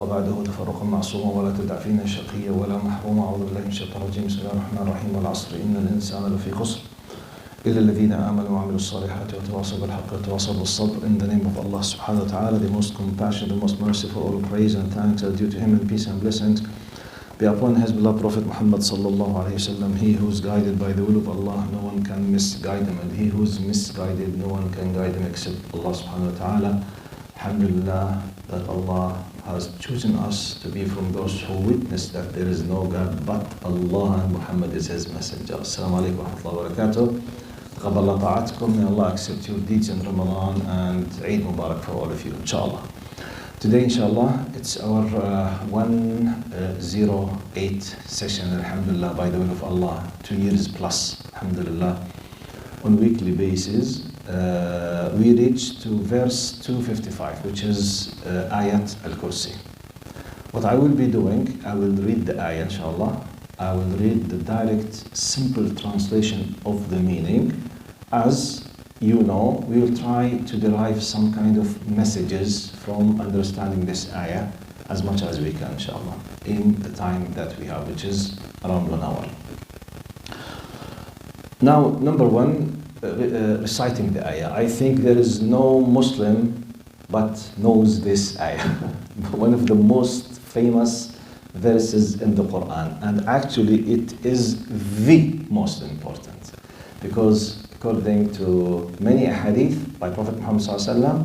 وبعده تفرقا معصوما ولا تدع فينا شقيا ولا محروما. أعوذ بالله من الشيطان الرجيم. بسم الله الرحمن الرحيم. والعصر إن الإنسان لفي خسر إلا الذين آمنوا وعملوا الصالحات وتواصوا بالحق وتواصوا بالصبر. In the name of Allah subhanahu wa ta'ala, the most compassionate, the most merciful, all praise and thanks are due to Him, and peace and blessings be upon His beloved Prophet Muhammad sallallahu alayhi wa sallam. He who is guided by the will of Allah, no one can misguide him, and he who is misguided, no one can guide him except Allah subhanahu wa ta'ala. Alhamdulillah that Allah has chosen us to be from those who witness that there is no God but Allah and Muhammad is His messenger. Assalamu alaikum wa rahmatullahi wa barakatuh. تقبل طاعتكم. May Allah accept your deeds in Ramadan, and Eid Mubarak for all of you, inshallah. Today, inshallah, it's our 108 session, alhamdulillah, by the will of Allah, 2 years plus, alhamdulillah. On weekly basis, we reached to verse 255, which is Ayatul Kursi. What I will be doing, I will read the ayah, inshallah. I will read the direct, simple translation of the meaning. As you know, we will try to derive some kind of messages from understanding this ayah as much as we can, inshallah, in the time that we have, which is around 1 hour. Now, number one, reciting the ayah. I think there is no Muslim but knows this ayah. One of the most famous verses in the Quran, and actually it is the most important, because according to many hadith by Prophet Muhammad ﷺ,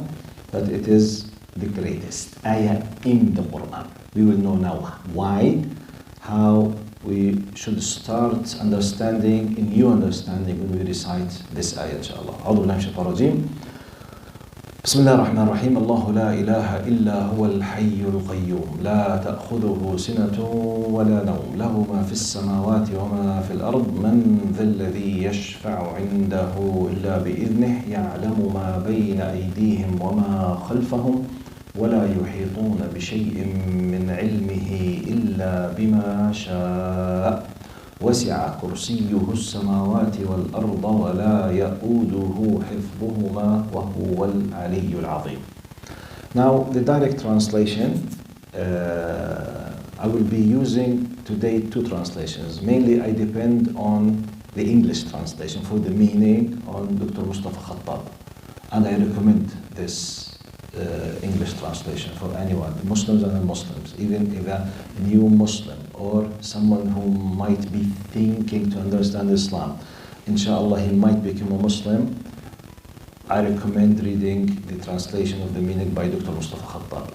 that it is the greatest ayah in the Quran. We will know now why, how we should start understanding, a new understanding, when we recite this ayah, inshallah. أعوذ بالله من الشيطان الرجيم. بسم الله الرحمن الرحيم. الله لا إله إلا هو الحي القيوم لا تأخذه سنة ولا نوم له ما في السماوات وما في الأرض من ذا الذي يشفع عنده إلا بإذنه يعلم ما بين أيديهم وما خلفهم ولا يحيطون بشيء من علمه إلا بما شاء وسع كرسيه السماوات والأرض ولا يؤوده حفظهما وهو العلي العظيم. Now, the direct translation, I will be using today two translations. Mainly, I depend on the English translation for the meaning on Dr. Mustafa Khattab, and I recommend this English translation for anyone, Muslims and non-Muslims, even if a new Muslim or someone who might be thinking to understand Islam. Inshallah, he might become a Muslim. I recommend reading the translation of the meaning by Dr. Mustafa Khattab.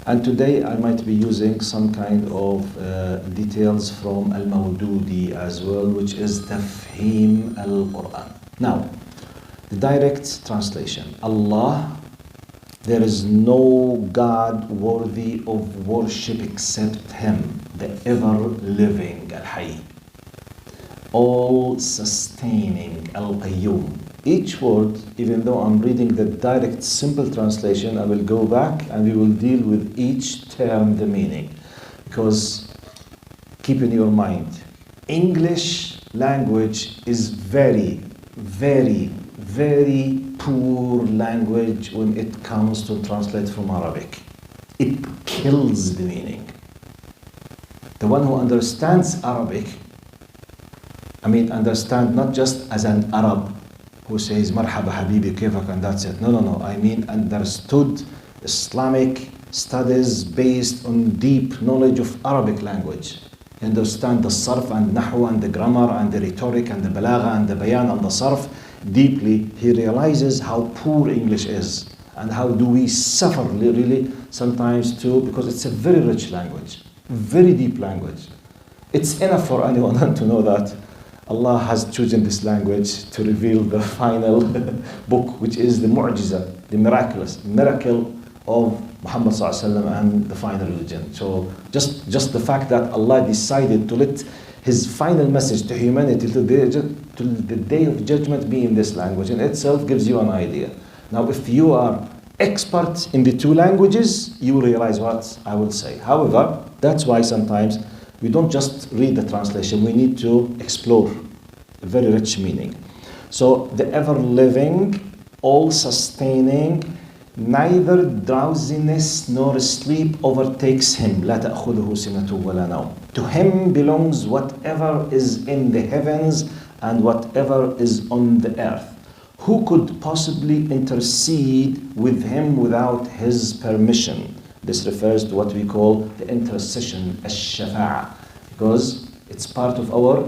And today I might be using some kind of details from Al-Mawdudi as well, which is Tafhim al-Quran. Now, the direct translation. Allah, there is no God worthy of worship except Him, the ever-living Al-Hayy, all-sustaining Al-Qayyum. Each word, even though I'm reading the direct, simple translation, I will go back and we will deal with each term, the meaning. Because keep in your mind, English language is very, very, very poor language when it comes to translate from Arabic. It kills the meaning. The one who understands Arabic, understand not just as an Arab who says marhaba habibi kayfak and that's it. No. I mean understood Islamic studies based on deep knowledge of Arabic language. Understand the sarf and nahwa and the grammar and the rhetoric and the balagha and the bayan and the sarf deeply. He realizes how poor English is and how do we suffer really sometimes too, because it's a very rich language, very deep language. It's enough for anyone to know that Allah has chosen this language to reveal the final book, which is the mu'jiza, the miracle of Muhammad ﷺ and the final religion. So just the fact that Allah decided to let His final message to humanity till the day of judgment be in this language in itself gives you an idea. Now, if you are expert in the two languages, you will realize what I will say. However, that's why sometimes we don't just read the translation, we need to explore a very rich meaning. So, the ever-living, all-sustaining, neither drowsiness nor sleep overtakes him. لا تأخذه سنة ولا نوم. To him belongs whatever is in the heavens and whatever is on the earth. Who could possibly intercede with him without his permission? This refers to what we call the intercession, الشفاعة, because it's part of our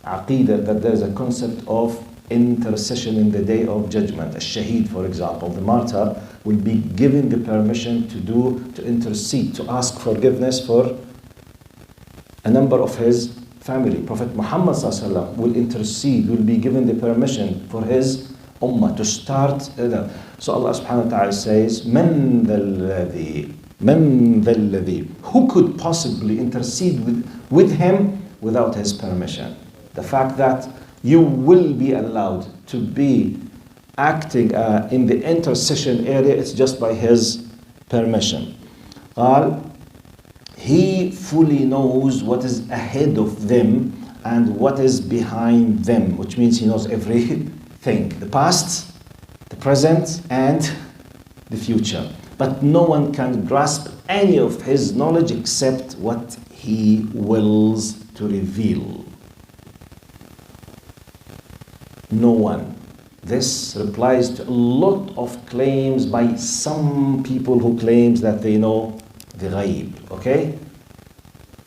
aqidah that there is a concept of intercession in the day of judgment. A shaheed, for example, the martyr, will be given the permission to intercede, to ask forgiveness for a number of his family. Prophet Muhammad ﷺ will intercede, will be given the permission for his ummah to start. So Allah subhanahu wa ta'ala says, من ذا الذي, who could possibly intercede with him without his permission? The fact that you will be allowed to be acting in the intercession area, it's just by his permission. قال, he fully knows what is ahead of them and what is behind them, which means he knows everything, the past, the present, and the future. But no one can grasp any of his knowledge except what he wills to reveal. No one. This replies to a lot of claims by some people who claims that they know the ghaib, okay?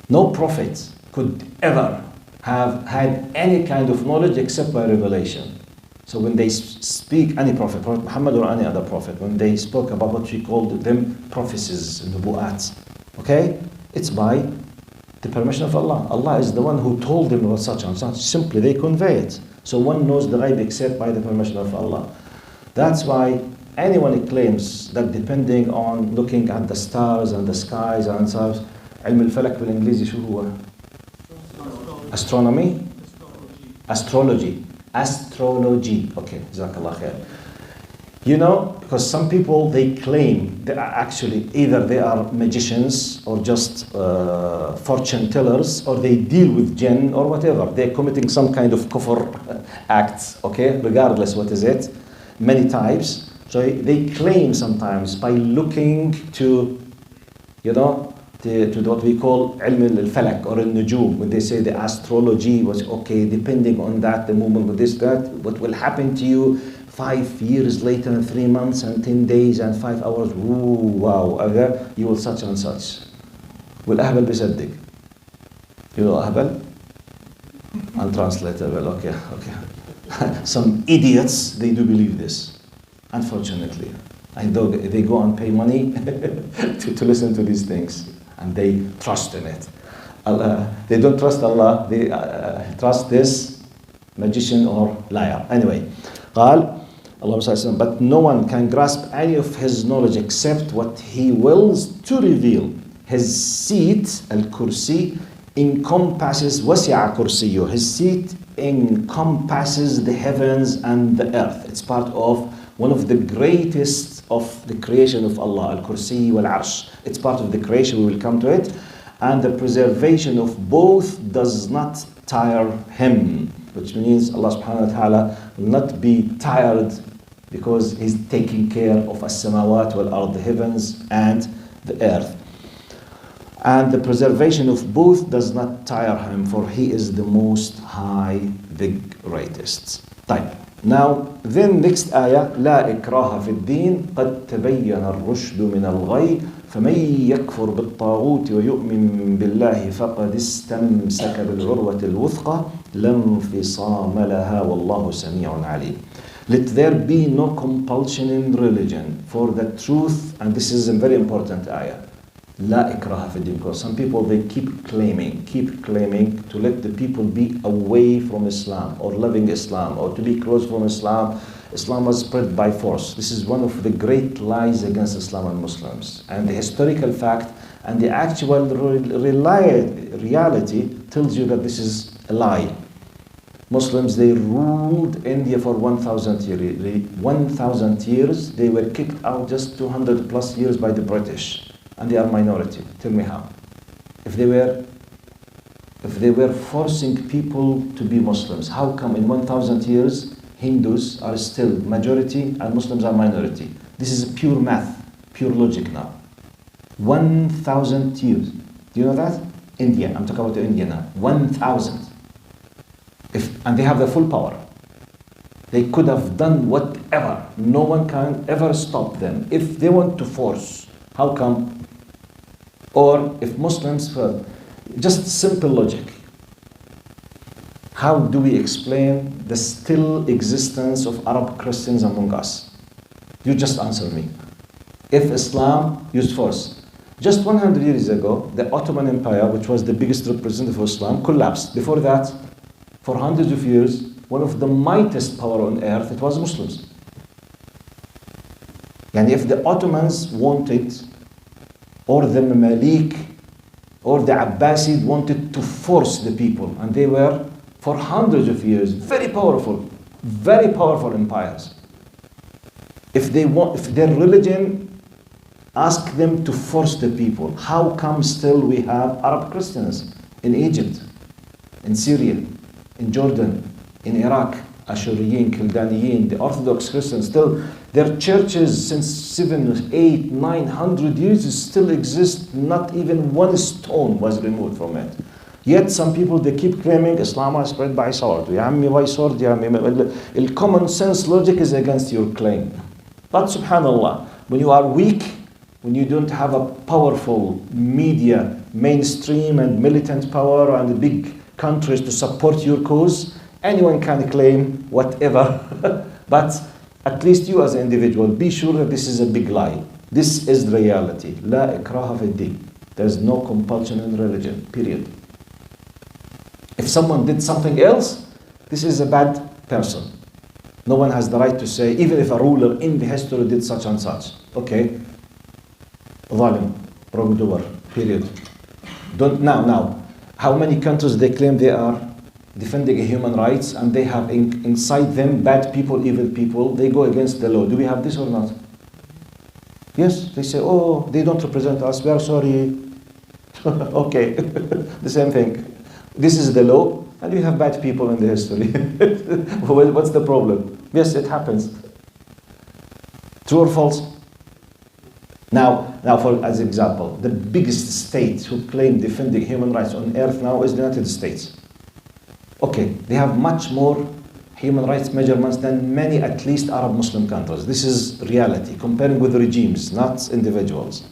No prophet could ever have had any kind of knowledge except by revelation. So when they speak, any prophet, Prophet Muhammad or any other prophet, when they spoke about what we called them prophecies, nubu'at, okay? It's by the permission of Allah. Allah is the one who told them about such and such. Simply they convey it. So one knows the ghaib except by the permission of Allah. That's why anyone who claims that depending on looking at the stars and the skies and such, علم الفلك بالإنجليزي شو هو؟ Astronomy? Astrology. Okay, Jazakallah khair. You know, because some people, they claim that actually either they are magicians or just fortune tellers, or they deal with jinn or whatever. They're committing some kind of kufr acts, okay, regardless what is it, many types. So they claim sometimes by looking to, you know, to what we call ilm al-falak or al-nujum, when they say the astrology was okay, depending on that, the movement of this, that, what will happen to you 5 years later and 3 months and 10 days and 5 hours, ooh, wow, you will such and such. والأهبل بيصدق. You know أهبل? Untranslatable, okay. Some idiots, they do believe this, unfortunately. And they go and pay money to listen to these things, and they trust in it. They don't trust Allah, they trust this magician or liar. Anyway, قال, but no one can grasp any of his knowledge except what he wills to reveal. His seat, al-kursi, encompasses وسع كرسيه. His seat encompasses the heavens and the earth. It's part of one of the greatest of the creation of Allah, al-kursi wal-arsh. It's part of the creation, we will come to it. And the preservation of both does not tire him, which means Allah subhanahu wa ta'ala will not be tired because he's taking care of as-samawat wal-ard, the heavens and the earth. And the preservation of both does not tire him, for he is the most high, the greatest. طيب. Now, then next ayah, لا إكراه في الدين قد تبين الرشد من الغي فمن يكفر بالطاغوت ويؤمن بالله فقد استمسك بالعروة الوثقى لا انفصام لها والله سميع عليم. Let there be no compulsion in religion, for the truth, and this is a very important ayah, لا إكراه في الدين, because some people, they keep claiming to let the people be away from Islam or loving Islam or to be close from Islam. Islam was spread by force. This is one of the great lies against Islam and Muslims. And the historical fact and the actual reality tells you that this is a lie. Muslims, they ruled India for 1,000 years. 1,000 years, they were kicked out just 200 plus years by the British. And they are minority. Tell me how. If they were forcing people to be Muslims, how come in 1,000 years Hindus are still majority and Muslims are minority? This is pure math, pure logic now. 1,000 years. Do you know that? India, I'm talking about India now. 1,000. And they have the full power. They could have done whatever. No one can ever stop them. If they want to force, how come? Or if Muslims, just simple logic. How do we explain the still existence of Arab Christians among us? You just answer me. If Islam used force. Just 100 years ago, the Ottoman Empire, which was the biggest representative of Islam, collapsed. Before that, for hundreds of years, one of the mightiest power on earth, it was Muslims. And if the Ottomans wanted, or the Mamalik, or the Abbasid wanted to force the people, and they were, for hundreds of years, very powerful empires. If their religion asked them to force the people, how come still we have Arab Christians in Egypt, in Syria, in Jordan, in Iraq, Ashuriyin, Kildaniyin, the Orthodox Christians, still their churches since 700, 800, 900 years still exist, not even one stone was removed from it. Yet some people, they keep claiming Islam is spread by sword. Ya ammi, why sword? Ya ammi, common sense logic is against your claim. But subhanallah, when you are weak, when you don't have a powerful media, mainstream and militant power and big countries to support your cause, anyone can claim whatever. But at least you as an individual, be sure that this is a big lie. This is the reality. La ikraha fi din. There is no compulsion in religion, period. If someone did something else, this is a bad person. No one has the right to say, even if a ruler in the history did such and such. Okay, zalim, wrongdoer, period. Now, how many countries they claim they are defending human rights and they have inside them bad people, evil people, they go against the law. Do we have this or not? Yes, they say, oh, they don't represent us, we are sorry. Okay, the same thing. This is the law, and we have bad people in the history. Well, what's the problem? Yes, it happens. True or false? Now, for as example, the biggest state who claim defending human rights on earth now is the United States. Okay, they have much more human rights measurements than many, at least Arab Muslim countries. This is reality, comparing with regimes, not individuals.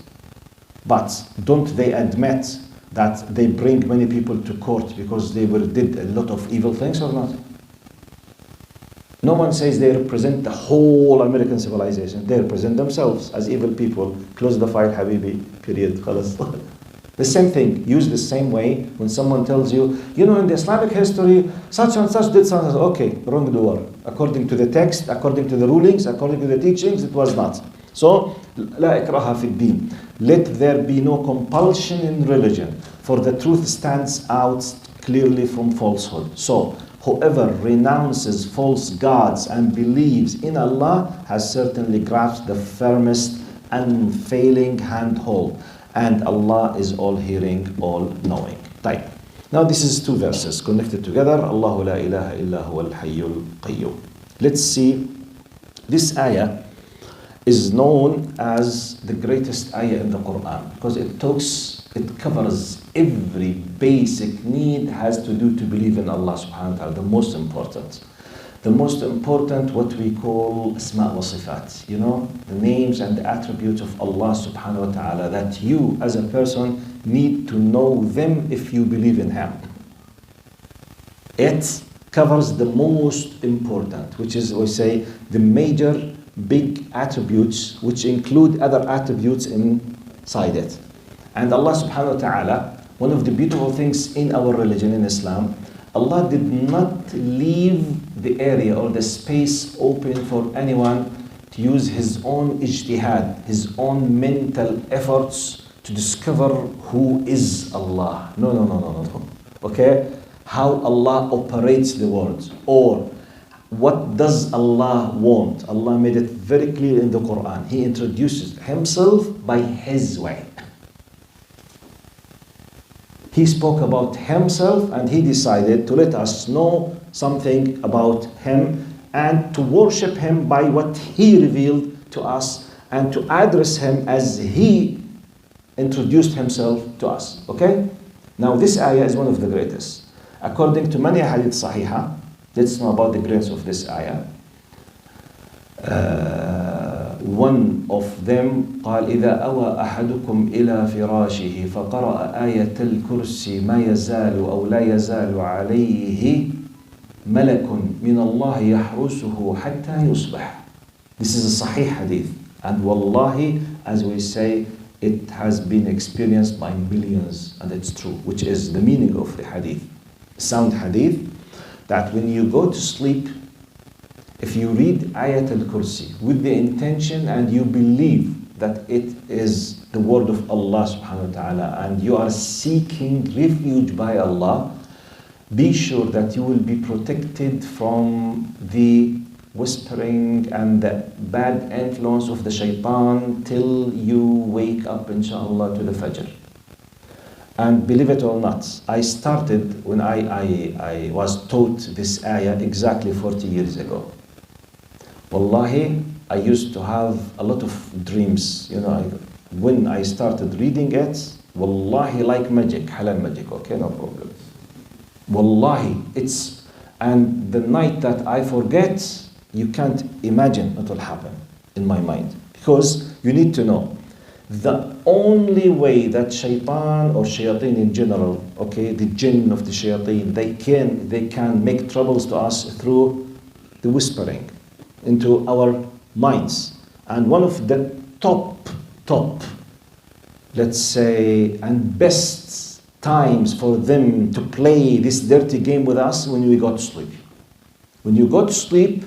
But don't they admit that they bring many people to court because they did a lot of evil things or not? No one says they represent the whole American civilization. They represent themselves as evil people. Close the file, Habibi, period. Khalas. The same thing, used the same way when someone tells you, you know, in the Islamic history, such and such did something. Okay, wrongdoer. According to the text, according to the rulings, according to the teachings, it was not. So, la ikraha fi din. Let there be no compulsion in religion, for the truth stands out clearly from falsehood. So, whoever renounces false gods and believes in Allah has certainly grasped the firmest, unfailing handhold. And Allah is all hearing, all knowing. Right. Now this is two verses connected together. Allahu la ilaha illa huwa al-hayyul qayyum. Let's see. This ayah is known as the greatest ayah in the Quran because it covers every basic need has to do to believe in Allah subhanahu wa ta'ala, the most important. The most important, what we call asma wa sifat, you know, the names and the attributes of Allah subhanahu wa ta'ala that you as a person need to know them if you believe in Him. It covers the most important, which is, we say, the major big attributes, which include other attributes inside it. And Allah subhanahu wa ta'ala, one of the beautiful things in our religion, in Islam, Allah did not leave the area or the space open for anyone to use his own ijtihad, his own mental efforts to discover who is Allah. No. Okay? How Allah operates the world, or what does Allah want? Allah made it very clear in the Quran. He introduces Himself by His way. He spoke about Himself and He decided to let us know something about Him and to worship Him by what He revealed to us and to address him as he introduced himself to us. Okay? Now this ayah is one of the greatest. According to many hadith sahiha, let's know about the greatness of this ayah. One of them قال إذا أوى أحدكم إلى فراشه فقرأ آية الكرسي ما يزال أو لا يزال عليه ملك من الله يحرسه حتى يصبح. This is a sahih hadith, and wallahi, as we say, it has been experienced by millions, and it's true, which is the meaning of the hadith. Sound hadith, that when you go to sleep, if you read Ayatul Kursi with the intention and you believe that it is the word of Allah subhanahu wa ta'ala and you are seeking refuge by Allah, be sure that you will be protected from the whispering and the bad influence of the shaitan till you wake up inshallah to the fajr. And believe it or not, I started when I was taught this ayah exactly 40 years ago. Wallahi, I used to have a lot of dreams. When I started reading it, wallahi, like magic, halal magic, okay, no problem. Wallahi, and the night that I forget, you can't imagine what will happen in my mind. Because you need to know, the only way that shaitan or shayateen in general, okay, the jinn of the shayateen, they can make troubles to us through the whispering into our minds. And one of the top, let's say, and best times for them to play this dirty game with us when we go to sleep. When you go to sleep,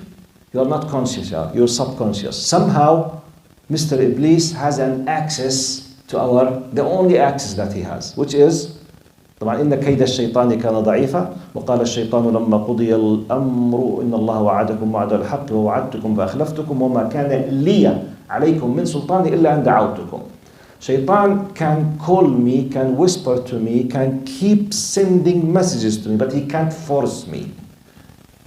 you are not conscious, you're subconscious. Somehow, Mr. Iblis has an access to the only access that he has, which is طبعا إن كيد الشيطان كان ضعيفا وقال الشيطان لما قضي الأمر إن الله وعدكم وعد الحق ووعدتكم فأخلفتكم وما كان لي عليكم من سلطان إلا أن دعوتكم. Shaitan can call me, can whisper to me, can keep sending messages to me, but he can't force me.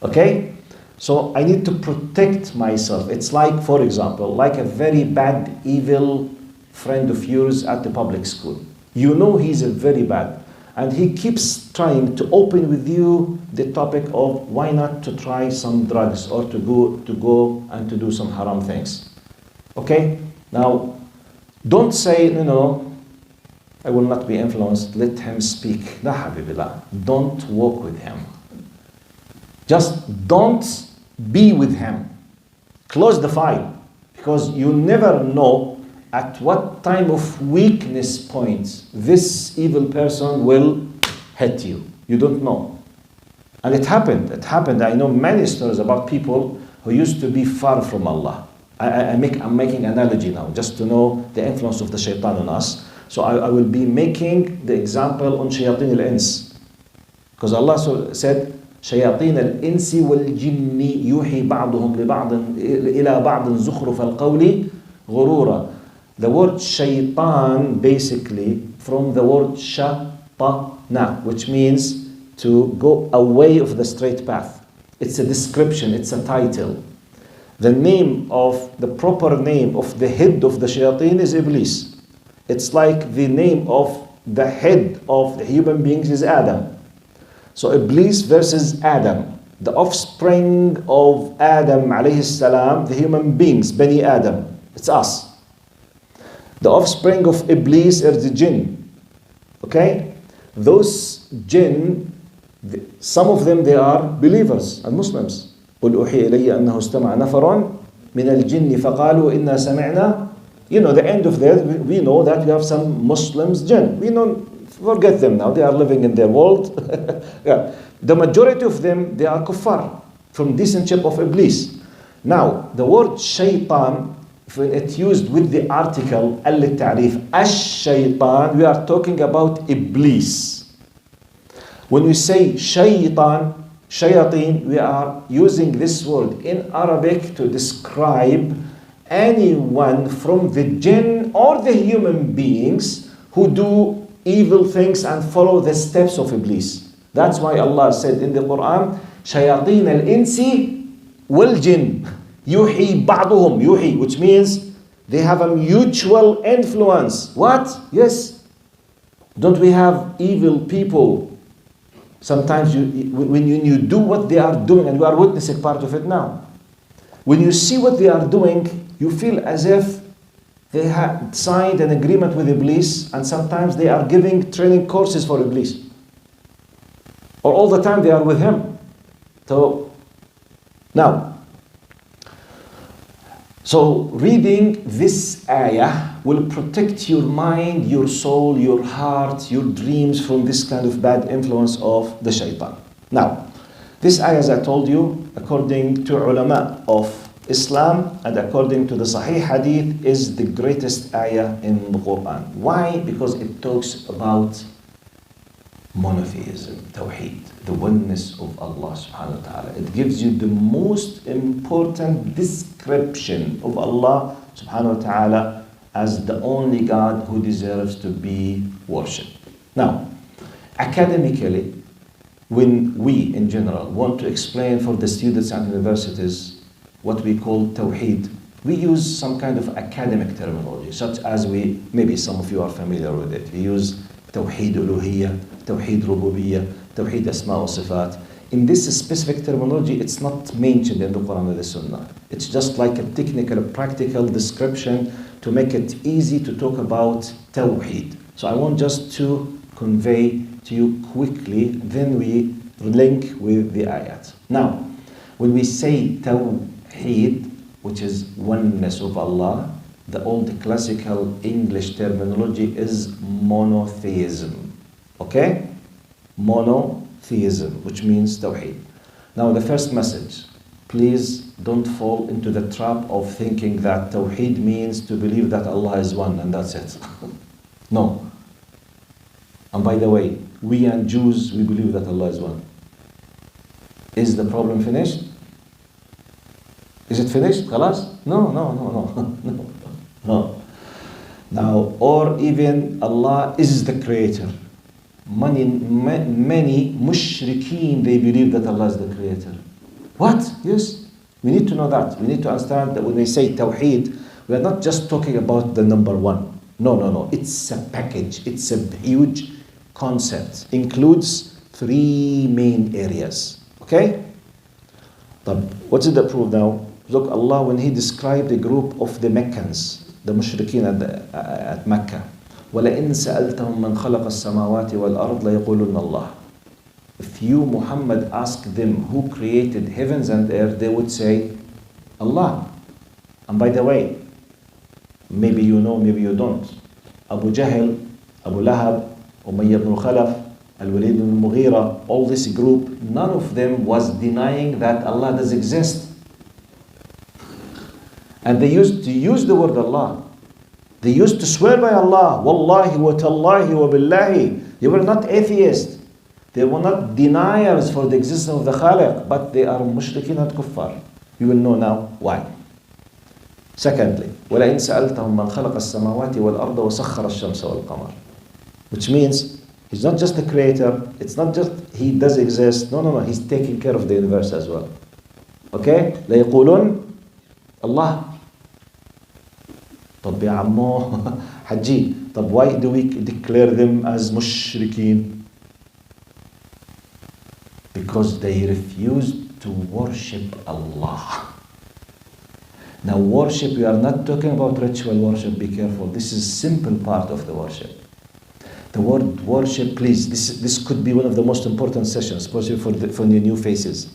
Okay? So I need to protect myself. It's like, for example, like a very bad, evil friend of yours at the public school. You know he's a very bad. And he keeps trying to open with you the topic of why not to try some drugs or to go and to do some haram things. Okay? Now, don't say, no, I will not be influenced. Let him speak. La habibillah. Don't walk with him. Just don't be with him. Close the file. Because you never know at what time of weakness point this evil person will hit you. You don't know. And it happened. I know many stories about people who used to be far from Allah. I'm making analogy now, just to know the influence of the shaitan on us. So I will be making the example on shayateen al-ins. Because Allah said, شياطين الإنس والجن يوحي بعضهم لبعض إلى بعض زخرف القول غرورا. The word shaitan basically from the word shatana, which means to go away of the straight path. It's a description, it's a title. The proper name of the head of the shayateen is Iblis. It's like the name of the head of the human beings is Adam. So Iblis versus Adam, the offspring of Adam alayhi salam, the human beings, Bani Adam, it's us. The offspring of Iblis are the jinn. Okay? Those jinn, some of them, they are believers and Muslims. قُلْ أُوحِيَ إِلَيَّ أَنَّهُ اسْتَمَعَ نَفَرٌ مِنَ الْجِنِّ فَقَالُوا إِنَّا سَمِعْنَا. The end of that, we know that we have some Muslims jinn. We don't forget them now. They are living in their world. Yeah. The majority of them, they are kuffar, from descendantship of Iblis. Now, the word shaitan, when it's used with the article al-ta'rif, ash-shaytan, we are talking about Iblis. When we say shaytan, shayateen, we are using this word in Arabic to describe anyone from the jinn or the human beings who do evil things and follow the steps of Iblis. That's why Allah said in the Quran, shayateen al-insi wal-jinn. Yuhi ba'duhum, yuhi, which means They have a mutual influence. What? Yes. Don't we have evil people? Sometimes when you do what they are doing, and you are witnessing part of it now. When you see what they are doing, you feel as if they had signed an agreement with Iblis, and sometimes they are giving training courses for Iblis. Or all the time they are with him. So reading this ayah will protect your mind, your soul, your heart, your dreams from this kind of bad influence of the shaitan. Now, this ayah, as I told you, according to ulama of Islam and according to the Sahih Hadith, is the greatest ayah in the Quran. Why? Because it talks about monotheism, tawheed, the oneness of Allah subhanahu wa ta'ala. It gives you the most important description of Allah subhanahu wa ta'ala as the only God who deserves to be worshipped. Now, academically, when we in general want to explain for the students and universities what we call tawheed, we use some kind of academic terminology, such as maybe some of you are familiar with it. We use tawheed uluhiyya, tawheed rububiyyah, tawheed asma wa sifat. In this specific terminology, it's not mentioned in the Quran or the Sunnah. It's just like a technical, practical description to make it easy to talk about tawheed. So I want just to convey to you quickly, then we link with the ayat. Now, when we say tawheed, which is oneness of Allah, the old classical English terminology is monotheism. Okay? Monotheism, which means tawheed. Now, the first message, please don't fall into the trap of thinking that tawheed means to believe that Allah is one and that's it. No. And by the way, we and Jews, we believe that Allah is one. Is the problem finished? Is it finished? Khalas? No. Now, or even Allah is the creator. Many mushrikeen, they believe that Allah is the creator. What? Yes. We need to know that. We need to understand that when we say tawheed, we are not just talking about the number one. No. It's a package. It's a huge concept. Includes 3 main areas. Okay? But what is the proof now? Look, Allah, when He described the group of the Meccans, the mushrikeen at Mecca, وَلَئِن سَأَلْتَهُمْ مَنْ خَلَقَ السَّمَاوَاتِ وَالْأَرْضِ لَيَقُولُنَّ اللَّهِ. If you, Muhammad, ask them who created heavens and earth, they would say, Allah. And by the way, maybe you know, maybe you don't. Abu Jahl, Abu Lahab, Umayyah ibn Khalaf, Al-Walid ibn Mughira, all this group, none of them was denying that Allah does exist. And they used to use the word Allah. They used to swear by Allah. Wallahi wa tallahi wa billahi. They were not atheists. They were not deniers for the existence of the Khaliq, but they are mushrikeen and kuffar. You will know now why. Secondly, وَلَئِنْ سَأَلْتَهُمْ مَنْ خَلَقَ السَّمَاوَاتِ وَالْأَرْضَ وَسَخَّرَ الشَّمْسَ وَالْقَمَرَ. Which means He's not just the creator. It's not just He does exist. No. He's taking care of the universe as well. Okay? لَيَقُولُونَ Allah. طب يا عمو حجي, طب why do we declare them as mushrikeen? Because they refused to worship Allah. Now worship, we are not talking about ritual worship, be careful. This is simple part of the worship. The word worship, please, this could be one of the most important sessions, especially for the new faces.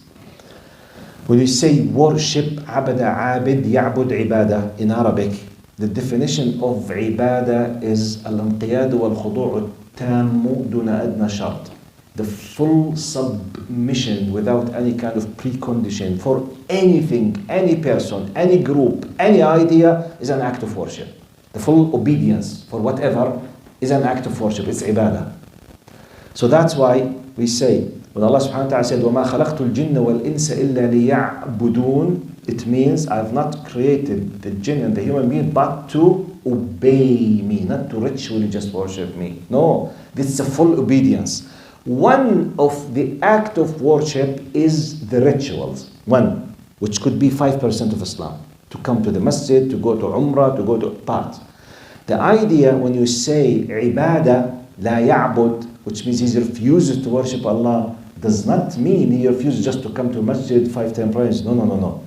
When you say worship, abada, abid, ya'bud, ibadah, in Arabic, the definition of ibadah is al-inqiyad wal-khudu' al-tammu duna adna shart. The full submission without any kind of precondition for anything, any person, any group, any idea is an act of worship. The full obedience for whatever is an act of worship. It's ibadah. So that's why we say, when Allah subhanahu wa ta'ala said, وَمَا خَلَقْتُ الْجِنَّ وَالْإِنسَ إِلَّا لِيَعْبُدُونَ, it means I have not created the jinn and the human being but to obey me, not to ritually just worship me. No, this is a full obedience. One of the act of worship is the rituals. One, which could be 5% of Islam. to come to the masjid, to go to Umrah, to go to part. The idea when you say ibadah la ya'bud, which means he refuses to worship Allah, does not mean he refuses just to come to masjid 5 times prayers. No.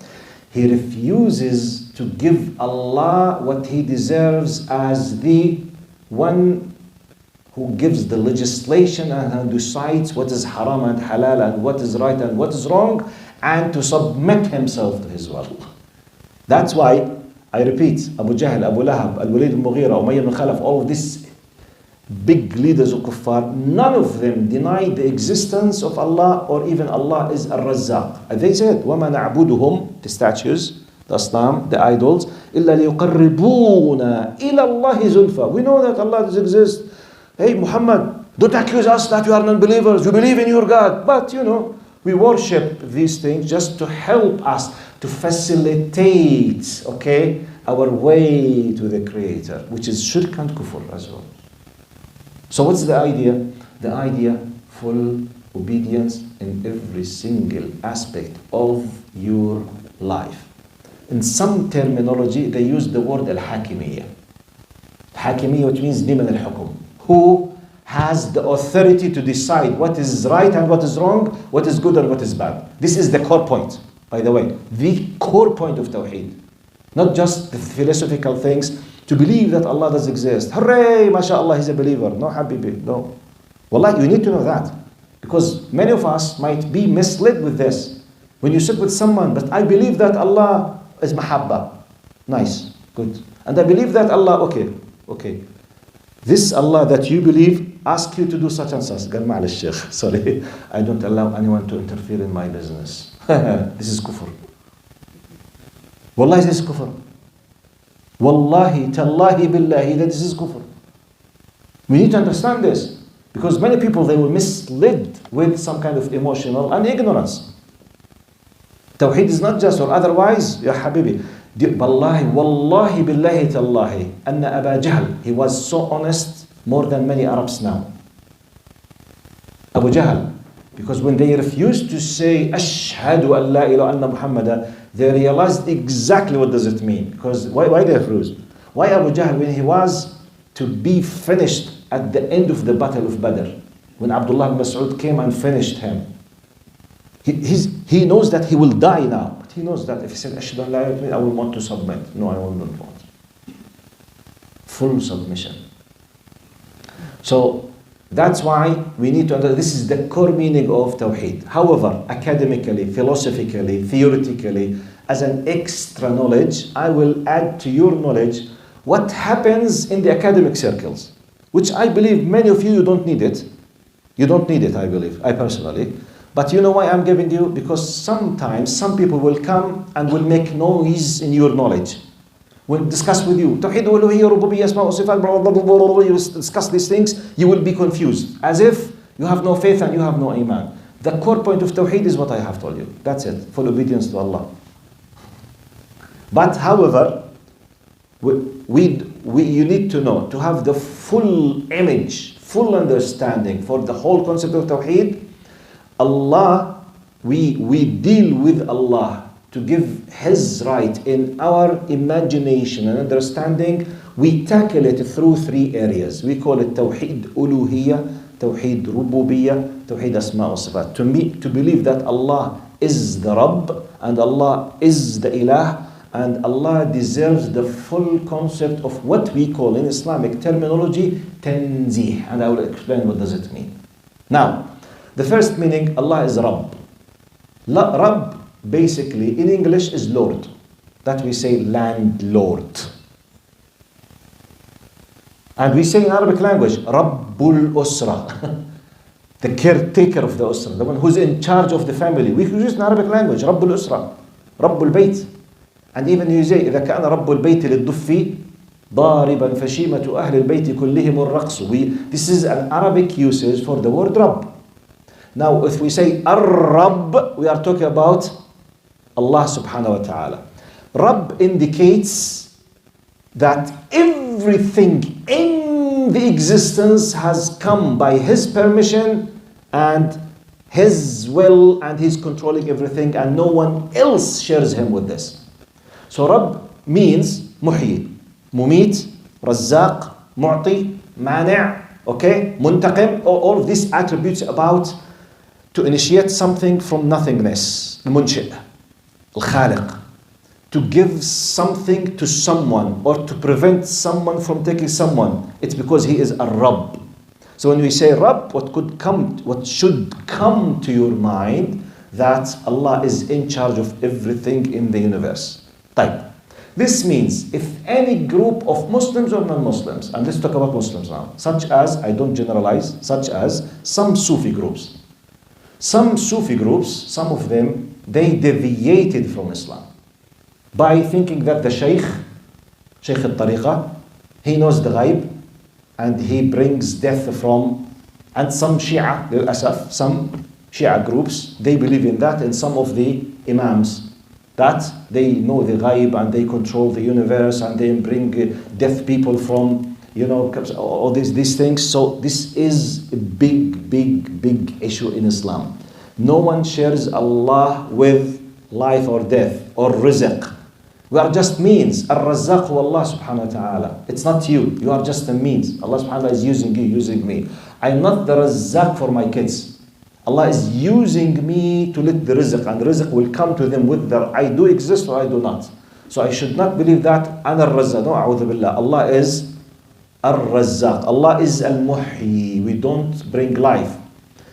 He refuses to give Allah what he deserves as the one who gives the legislation and who decides what is haram and halal and what is right and what is wrong, and to submit himself to his will. That's why, I repeat, Abu Jahl, Abu Lahab, Al-Walid al-Mughira, Umayyah ibn Khalaf, all of these big leaders of kuffar, none of them denied the existence of Allah or even Allah is Ar-Razzaq. They said, وَمَا نَعْبُدُهُمْ, the statues, the asnam, the idols, إِلَّا لِيُقَرِّبُونَ إِلَى اللَّهِ زُلْفَى. We know that Allah does exist. Hey Muhammad, don't accuse us that you are non-believers. You believe in your God. But we worship these things just to help us, to facilitate, our way to the Creator, which is shirk and kufr as well. So what's the idea? The idea, full obedience in every single aspect of your life. In some terminology, they use the word al-hakimiyya. Hakimiyya, which means liman al-hukum. Who has the authority to decide what is right and what is wrong, what is good and what is bad. This is the core point, by the way. The core point of Tawheed. Not just the philosophical things, to believe that Allah does exist. Hooray, mashallah, he's a believer. No, habibi, no. Wallah, you need to know that. Because many of us might be misled with this. When you sit with someone, but I believe that Allah is mahabba. Nice, good. And I believe that Allah, okay. This Allah that you believe asks you to do such and such. Sorry, I don't allow anyone to interfere in my business. This is kufr. Wallahi, this is kufr. Wallahi, tallahi, billahi, that this is kufr. We need to understand this. Because many people, they were misled with some kind of emotional and ignorance. Tawheed is not just, or otherwise, ya habibi. Wallahi, wallahi, billahi, tallahi, anna Aba Jahl, he was so honest more than many Arabs now. Abu Jahl, because when they refused to say, Ashhadu an la ilaha anna Muhammadan, they realized exactly what does it mean. Because why they refused? Why Abu Jahl, when he was to be finished at the end of the battle of Badr, when Abdullah ibn Mas'ud came and finished him, he knows that he will die now. But he knows that if he said, Ashhadu an la ilaha illallah, I will want to submit. No, I will not want. Full submission. So that's why we need to understand, this is the core meaning of Tawheed. However, academically, philosophically, theoretically, as an extra knowledge, I will add to your knowledge what happens in the academic circles, which I believe many of you don't need it. You don't need it, I believe, I personally. But you know why I'm giving you? Because sometimes some people will come and will make noise in your knowledge. Will discuss with you. Tawheed uluhiyya, rububiyyah, asma wa sifat, blah, blah, blah, blah, blah. You discuss these things, you will be confused. As if you have no faith and you have no iman. The core point of Tawheed is what I have told you. That's it. Full obedience to Allah. But however, you need to know, to have the full image, full understanding for the whole concept of Tawheed, Allah, we deal with Allah to give His right in our imagination and understanding. We tackle it through 3 areas. We call it Tawheed Uluhiyya, Tawheed Rububiyyah, Tawheed Asma wa Sifat. To believe that Allah is the Rabb and Allah is the Ilah, and Allah deserves the full concept of what we call in Islamic terminology Tanzih. And I will explain what does it mean. Now, the first meaning, Allah is Rabb. Rabb, basically, in English is Lord. That we say landlord. And we say in Arabic language, Rabbul Usra. The caretaker of the Usra, the one who's in charge of the family. We use in Arabic language, Rabbul Usra, Rabbul Bayt. And even you say, إذا كان رب البيت للضف ضاربا فشيمة أهل البيت كلهم الرقص. This is an Arabic usage for the word Rabb. Now, if we say Ar-Rabb, we are talking about Allah subhanahu wa ta'ala. Rabb indicates that everything in the existence has come by His permission and His will, and He's controlling everything, and no one else shares Him with this. So Rabb means محيي, مميت, رزاق, معطي, مانع, okay, منتقم, all of these attributes about to initiate something from nothingness, المنشئ, الخالق, to give something to someone or to prevent someone from taking someone. It's because he is a Rabb. So when we say Rabb, what should come to your mind, that Allah is in charge of everything in the universe. طيب. This means if any group of Muslims or non-Muslims, and let's talk about Muslims now, such as, I don't generalize, such as some Sufi groups. Some Sufi groups, some of them, they deviated from Islam by thinking that the Shaykh al-Tariqa, he knows the ghaib and he brings death from, and some Shia, للأسف, some Shia groups, they believe in that, and some of the Imams, that they know the ghaib and they control the universe and they bring deaf people from, all these things. So this is a big issue in Islam. No one shares Allah with life or death or rizq. We are just means. Ar-Razzaq wa Allah subhanahu wa ta'ala. It's not you. You are just a means. Allah subhanahu wa ta'ala is using you, using me. I'm not the Razzaq for my kids. Allah is using me to let the rizq, and the rizq will come to them whether I do exist or I do not. So I should not believe that Ana Razzaq. No, a'udhu billah. Allah is Ar-Razzaq. Allah is Al-Muhyi. We don't bring life.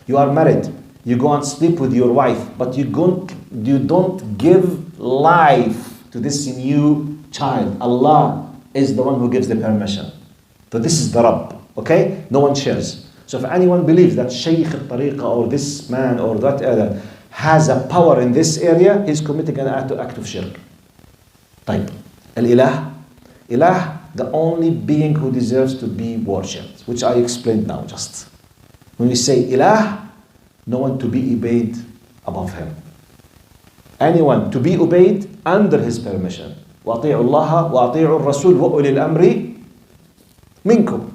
You are married. You go and sleep with your wife, but you don't give life to this new child. Allah is the one who gives the permission. So this is the Rabb. Okay? No one shares. So if anyone believes that Shaykh al-Tariqa or this man or that other has a power in this area, he's committing an act of shirk. طيب. Al-Ilah. Ilah, the only being who deserves to be worshipped, which I explained now just. When we say Ilah, no one to be obeyed above him. Anyone to be obeyed under his permission. وَأَطِيعُوا اللَّهَ وَأَطِيعُوا الرَّسُولَ وَأُولِي الْأَمْرِ مِنْكُمْ.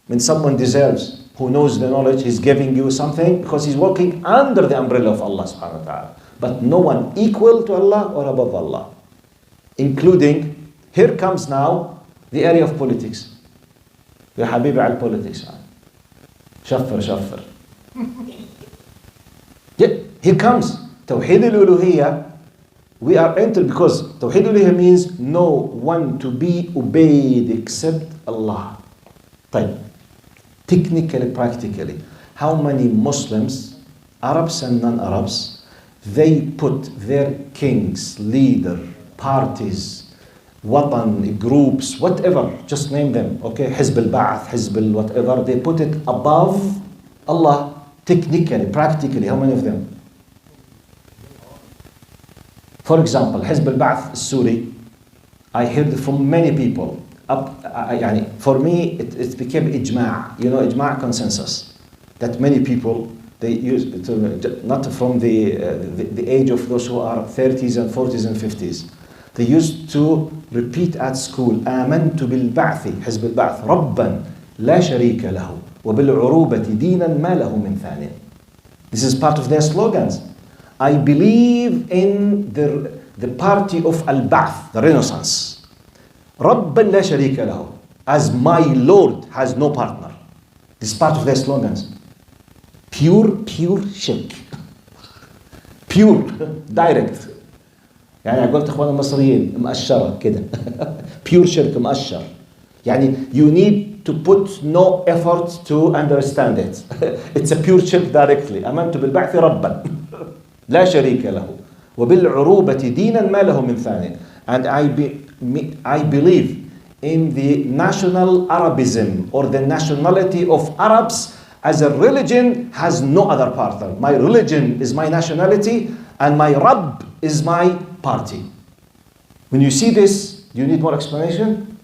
When someone deserves, who knows the knowledge, he's giving you something because he's working under the umbrella of Allah subhanahu wa ta'ala. But no one equal to Allah or above Allah. Including, here comes now the area of politics. Ya habibi al politics. Shaffar. Yeah, here comes Tawheed al-Uluhiyya. We are entered because Tawheed al-Uluhiyya means no one to be obeyed except Allah. طيب. Technically, practically, how many Muslims, Arabs and non-Arabs, they put their kings, leader, parties, watan, groups, whatever, just name them, okay, Hizb al-Ba'ath, Hizb al-whatever, they put it above Allah. Technically, practically, how many of them? For example, Hizb al-Ba'ath Suri, I heard from many people. For me, it became ijma', ijma' consensus, that many people, they use it, not from the age of those who are 30s and 40s and 50s. They used to repeat at school, آمنت بالبعث حزب البعث ربا لا شريك له وبالعروبة دينا ما له من ثانٍ. This is part of their slogans. I believe in the party of Al-Ba'th, the Renaissance. رَبًّا لَا شَرِيكَ لَهُ, as my Lord has no partner. This is part of their slogans. Pure shirk. Pure, direct. يعني قلت إخوان المصريين مؤشرة كده. Pure shirk مؤشر. يعني you need to put no effort to understand it. It's a pure shirk directly. آمنت بالبعث ربا لا شريك له وبالعروبة دينا ما له من ثانٍ. And I believe in the national Arabism or the nationality of Arabs as a religion has no other partner. My religion is my nationality and my Rabb is my party. When you see this, do you need more explanation?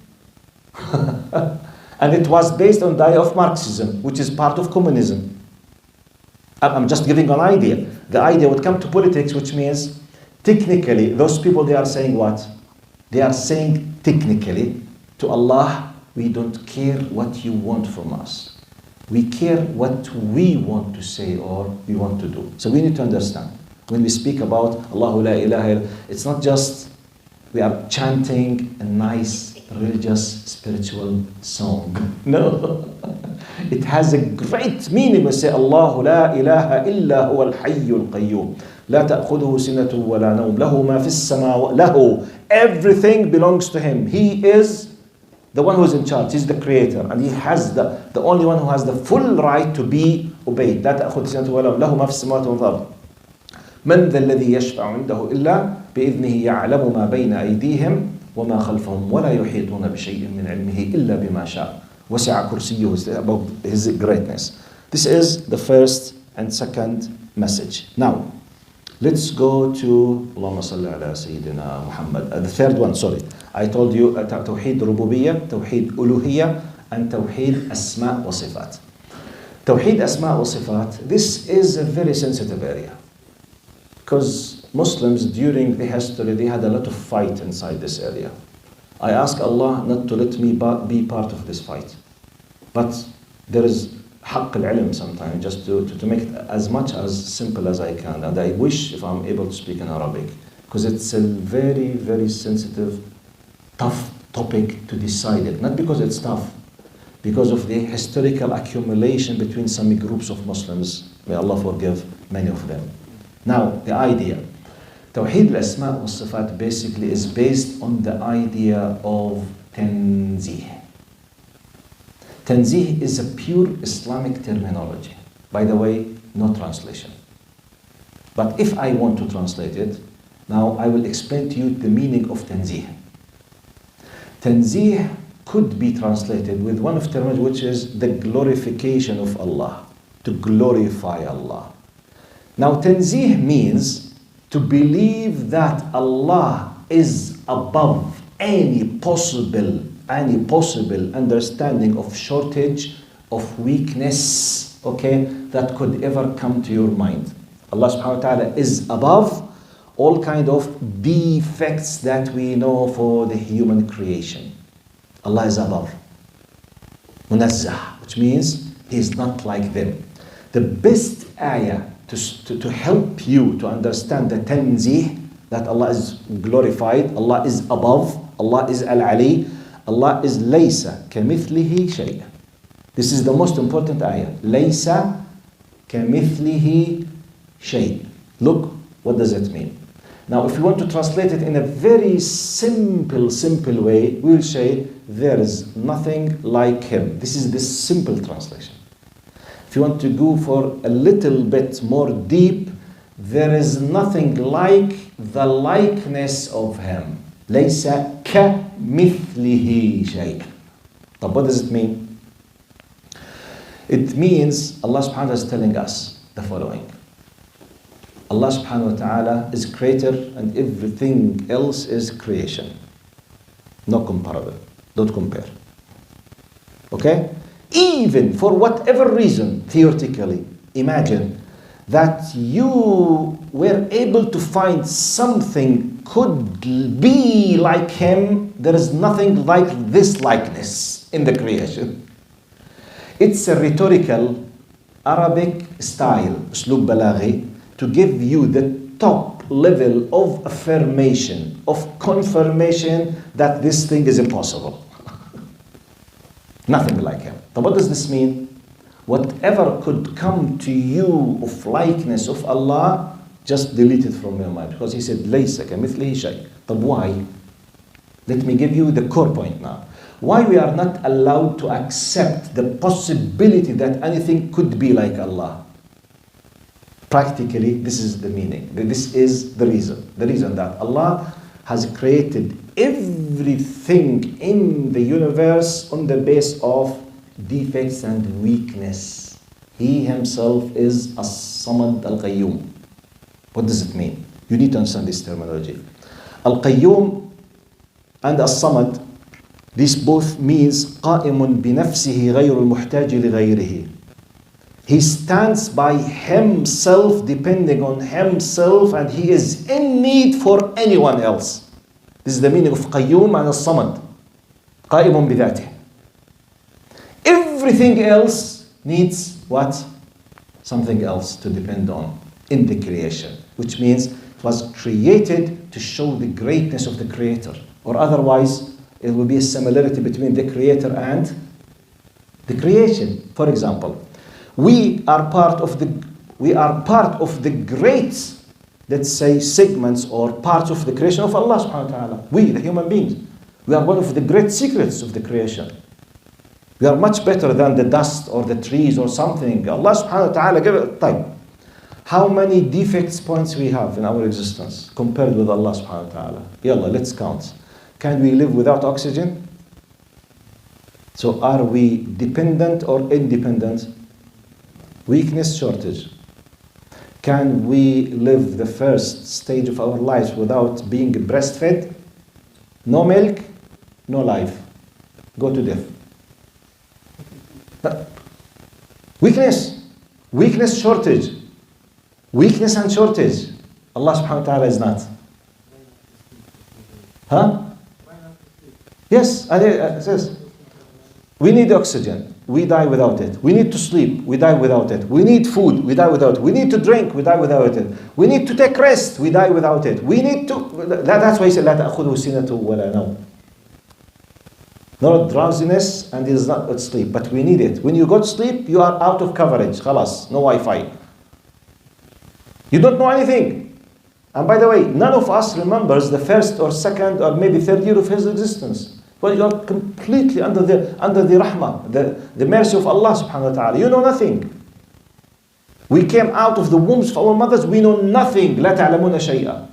And it was based on the idea of Marxism, which is part of communism. I'm just giving an idea. The idea would come to politics, which means technically, those people, they are saying what? They are saying technically to Allah, we don't care what you want from us. We care what we want to say or we want to do. So we need to understand. When we speak about Allahu la ilaha, it's not just we are chanting a nice religious spiritual song. No. It has a great meaning. We say الله لا إله إلا هو الحي القيوم لا تأخذه سنة ولا نوم له ما في السماوات له. Everything belongs to him. He is the one who is in charge. He's the creator, and he has the only one who has the full right to be obeyed. لا تأخذ سنة ولا نوم له ما في السماوات والأرض من ذا الذي يشفع عنده إلا بإذنه يعلم ما بين أيديهم وما خلفهم ولا يحيطون بشيء من علمه إلا بما شاء وسع كرسيه about his greatness. This is the first and second message. Now, let's go to اللهم صل على سيدنا محمد. The third one, sorry. I told you توحيد ربوبية, توحيد ألوهية, and توحيد أسماء وصفات. توحيد أسماء وصفات, this is a very sensitive area. Because Muslims during the history, they had a lot of fight inside this area. I ask Allah not to let me be part of this fight. But there is حق العلم sometimes, just to make it as much as simple as I can. And I wish if I'm able to speak in Arabic, because it's a very, very sensitive, tough topic to decide it. Not because it's tough, because of the historical accumulation between some groups of Muslims. May Allah forgive many of them. Now, the idea. Tawheed al-Asma' wal-Sifat basically is based on the idea of Tanzih. Tanzih is a pure Islamic terminology. By the way, no translation. But if I want to translate it, now I will explain to you the meaning of Tanzih. Tanzih could be translated with one of terminology, which is the glorification of Allah, to glorify Allah. Now, Tanzih means to believe that Allah is above any possible understanding of shortage, of weakness, okay, that could ever come to your mind. Allah subhanahu wa ta'ala is above all kind of defects that we know for the human creation. Allah is above. Munazzah, which means He is not like them. The best ayah to help you to understand the tanzih, that Allah is glorified, Allah is above, Allah is al-ali, Allah is laysa kamithlihi shay. This is the most important ayah. Laysa kamithlihi shay. Look, what does it mean? Now, if you want to translate it in a very simple way, we will say there is nothing like him. This is the simple translation. If you want to go for a little bit more deep, there is nothing like the likeness of him. ليس كمثله شيء. But what does it mean? It means Allah subhanahu wa ta'ala is telling us the following. Allah subhanahu wa ta'ala is creator and everything else is creation. No comparable. Don't compare. Okay? Even for whatever reason, theoretically, imagine that you were able to find something could be like him. There is nothing like this likeness in the creation. It's a rhetorical Arabic style, uslub balaghi, to give you the top level of affirmation, of confirmation that this thing is impossible. Nothing like him. But what does this mean? Whatever could come to you of likeness of Allah, just delete it from your mind. Because He said, لَيْسَ كَمِثْلِهِ شَيْءٍ. But why? Let me give you the core point now. Why we are not allowed to accept the possibility that anything could be like Allah? Practically, this is the meaning. This is the reason. The reason that Allah has created everything in the universe on the base of defects and weakness. He Himself is As-Samad Al-Qayyum. What does it mean? You need to understand this terminology. Al-Qayyum and As-Samad, this both means قائم بنفسه غير المحتاج لغيره. He stands by himself, depending on himself, and he is in need for anyone else. This is the meaning of Qayyum and As-Samad. قائم بذاته. Everything else needs what? Something else to depend on. in the creation, which means it was created to show the greatness of the Creator. Or otherwise, it will be a similarity between the Creator and the creation. For example, we are part of the great, let's say, segments or parts of the creation of Allah subhanahu wa ta'ala. We, the human beings, we are one of the great secrets of the creation. We are much better than the dust or the trees or something. Allah subhanahu wa ta'ala gave it time. How many defects points we have in our existence compared with Allah subhanahu wa ta'ala? Yalla, let's count. Can we live without oxygen? So are we dependent or independent? Weakness, shortage. Can we live the first stage of our lives without being breastfed? No milk, no life. Go to death. Weakness, shortage. Weakness and shortage. Allah subhanahu wa ta'ala is not. Huh? Yes, yes. We need oxygen. We die without it. We need to sleep. We die without it. We need food. We die without it. We need to drink. We die without it. We need to take rest. We die without it. We need to... That's why he said, لا تأخذه سنة ولا نوم. Not drowsiness and is not at sleep. But we need it. When you go to sleep, you are out of coverage. خلاص. No Wi-Fi. You don't know anything. And by the way, none of us remembers the first or second or maybe third year of his existence. Well, you are completely under the rahmah, the mercy of Allah subhanahu wa ta'ala. You know nothing. We came out of the wombs of our mothers, we know nothing. لا تعلمون شيئا.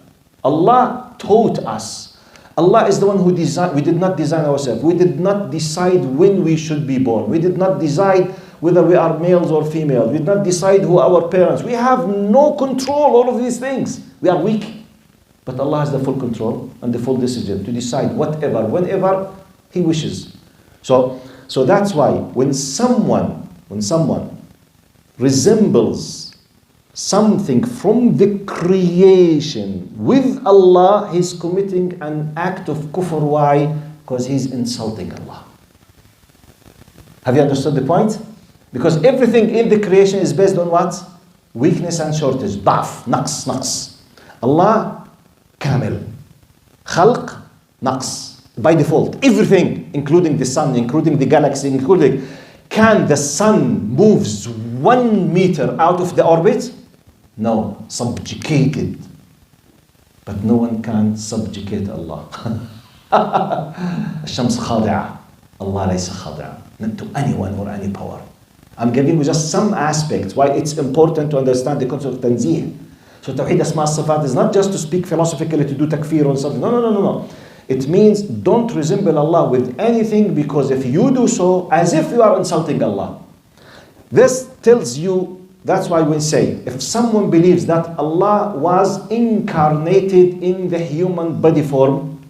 Allah taught us. Allah is the one who designed. We did not design ourselves. We did not decide when we should be born. We did not decide whether we are males or females. We did not decide who our parents. We have no control all of these things. We are weak. But Allah has the full control and the full decision to decide whatever, whenever He wishes. So that's why when someone resembles something from the creation with Allah, he's committing an act of kufr. Why? Because he's insulting Allah. Have you understood the point? Because everything in the creation is based on what? Weakness and shortage. ضعف, نقص. Allah, kamil. Khalq, naqs. By default, everything, including the sun, including the galaxy, including... Can the sun moves 1 meter out of the orbit? No, subjugated. But no one can subjugate Allah. الشمس خاضعة. Allah ليس خاضع. Not to anyone or any power. I'm giving you just some aspects why it's important to understand the concept of tanzih. So Tawheed Asma Sifat is not just to speak philosophically to do takfir or something. No. It means don't resemble Allah with anything, because if you do so, as if you are insulting Allah. This tells you, that's why we say, if someone believes that Allah was incarnated in the human body form,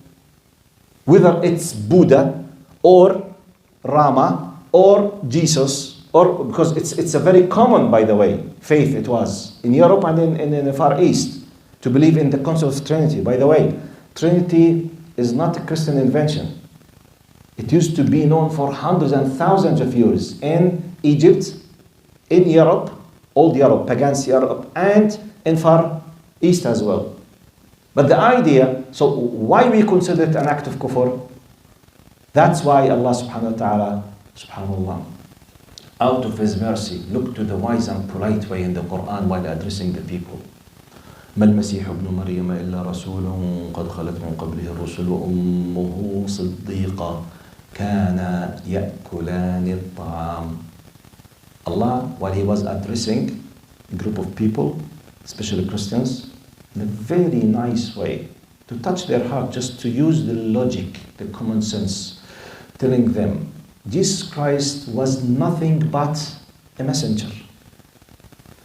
whether it's Buddha or Rama or Jesus, or because it's a very common, by the way, faith it was in Europe and in the Far East to believe in the concept of Trinity. By the way, Trinity is not a Christian invention. It used to be known for hundreds and thousands of years in Egypt, in Europe, old Europe, pagans Europe, and in Far East as well. But the idea, so why we consider it an act of kufr? That's why Allah subhanahu wa ta'ala, subhanallah, out of His mercy, looked to the wise and polite way in the Quran while addressing the people. ما المسيح ابن مريم إلا رسول قد خلت من قبله الرسل وأمه صديقة كانا يأكلان الطعام. Allah, while He was addressing a group of people, especially Christians, in a very nice way, to touch their heart, just to use the logic, the common sense, telling them Jesus Christ was nothing but a messenger.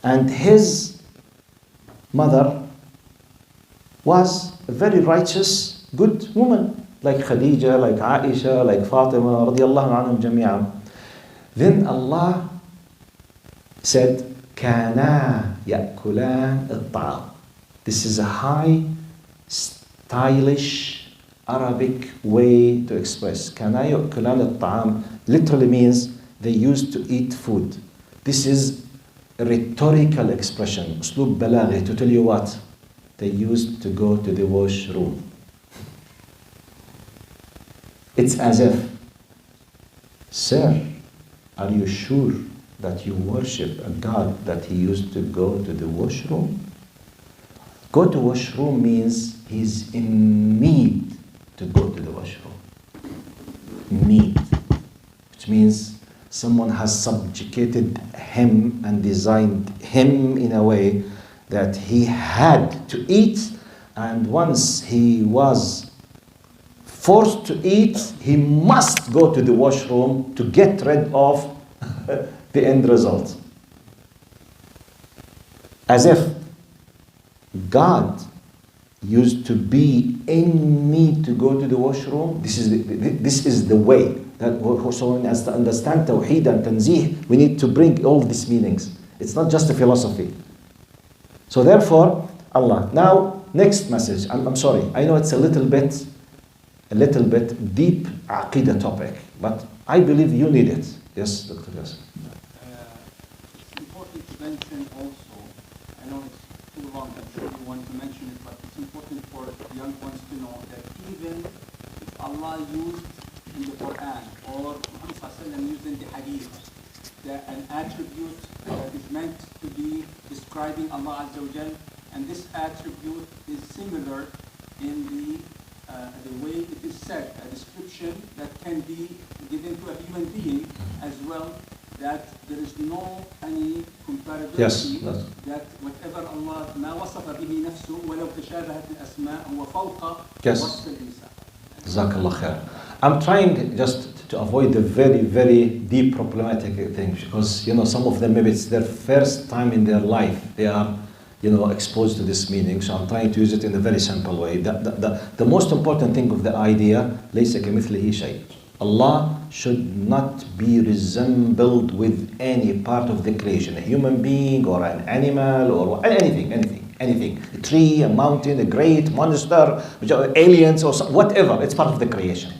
And His mother was a very righteous, good woman, like Khadija, like Aisha, like Fatima, radiallahu anhum jami'an. Then Allah said, كَانَا يَأْكُلَانِ الطَّعَامِ. This is a high, stylish Arabic way to express. كَانَا يَأْكُلَانِ الطَّعَامِ literally means they used to eat food. This is a rhetorical expression, أسلوب بلاغي, to tell you what? They used to go to the washroom. It's as if, sir, are you sure that you worship a God that he used to go to the washroom? Go to washroom means he's in need to go to the washroom. Need. Which means someone has subjugated him and designed him in a way that he had to eat, and once he was forced to eat, he must go to the washroom to get rid of the end result. As if God used to be in need to go to the washroom. This is the way that so as to understand Tawheed and Tanzih, we need to bring all these meanings. It's not just a philosophy. So therefore, Allah. Now, next message. I'm sorry. I know it's a little bit deep Aqidah topic, but I believe you need it. Yes, Dr. Yes. It's important to mention also, I know it's too long, I'm sure you want to mention it, but it's important for the young ones to know that even if Allah used in the Quran or Muhammad ﷺ used in the Hadith an attribute that is meant to be describing Allah Azza wa Jal, and this attribute is similar in the way it is said, a description that can be given to a human being as well, that there is no any comparability. Yes. That whatever Allah ما وصف به نفسه ولو تشابهت الأسماء هو فوق Yes. وصف الإنسان. Jazakallah khair. I'm trying just to avoid the very, very deep problematic things, because some of them maybe it's their first time in their life they are exposed to this meaning. So I'm trying to use it in a very simple way. The most important thing of the idea, ليس كمثله شيء. Allah should not be resembled with any part of the creation, a human being or an animal or anything. A tree, a mountain, a great monster, aliens or whatever. It's part of the creation.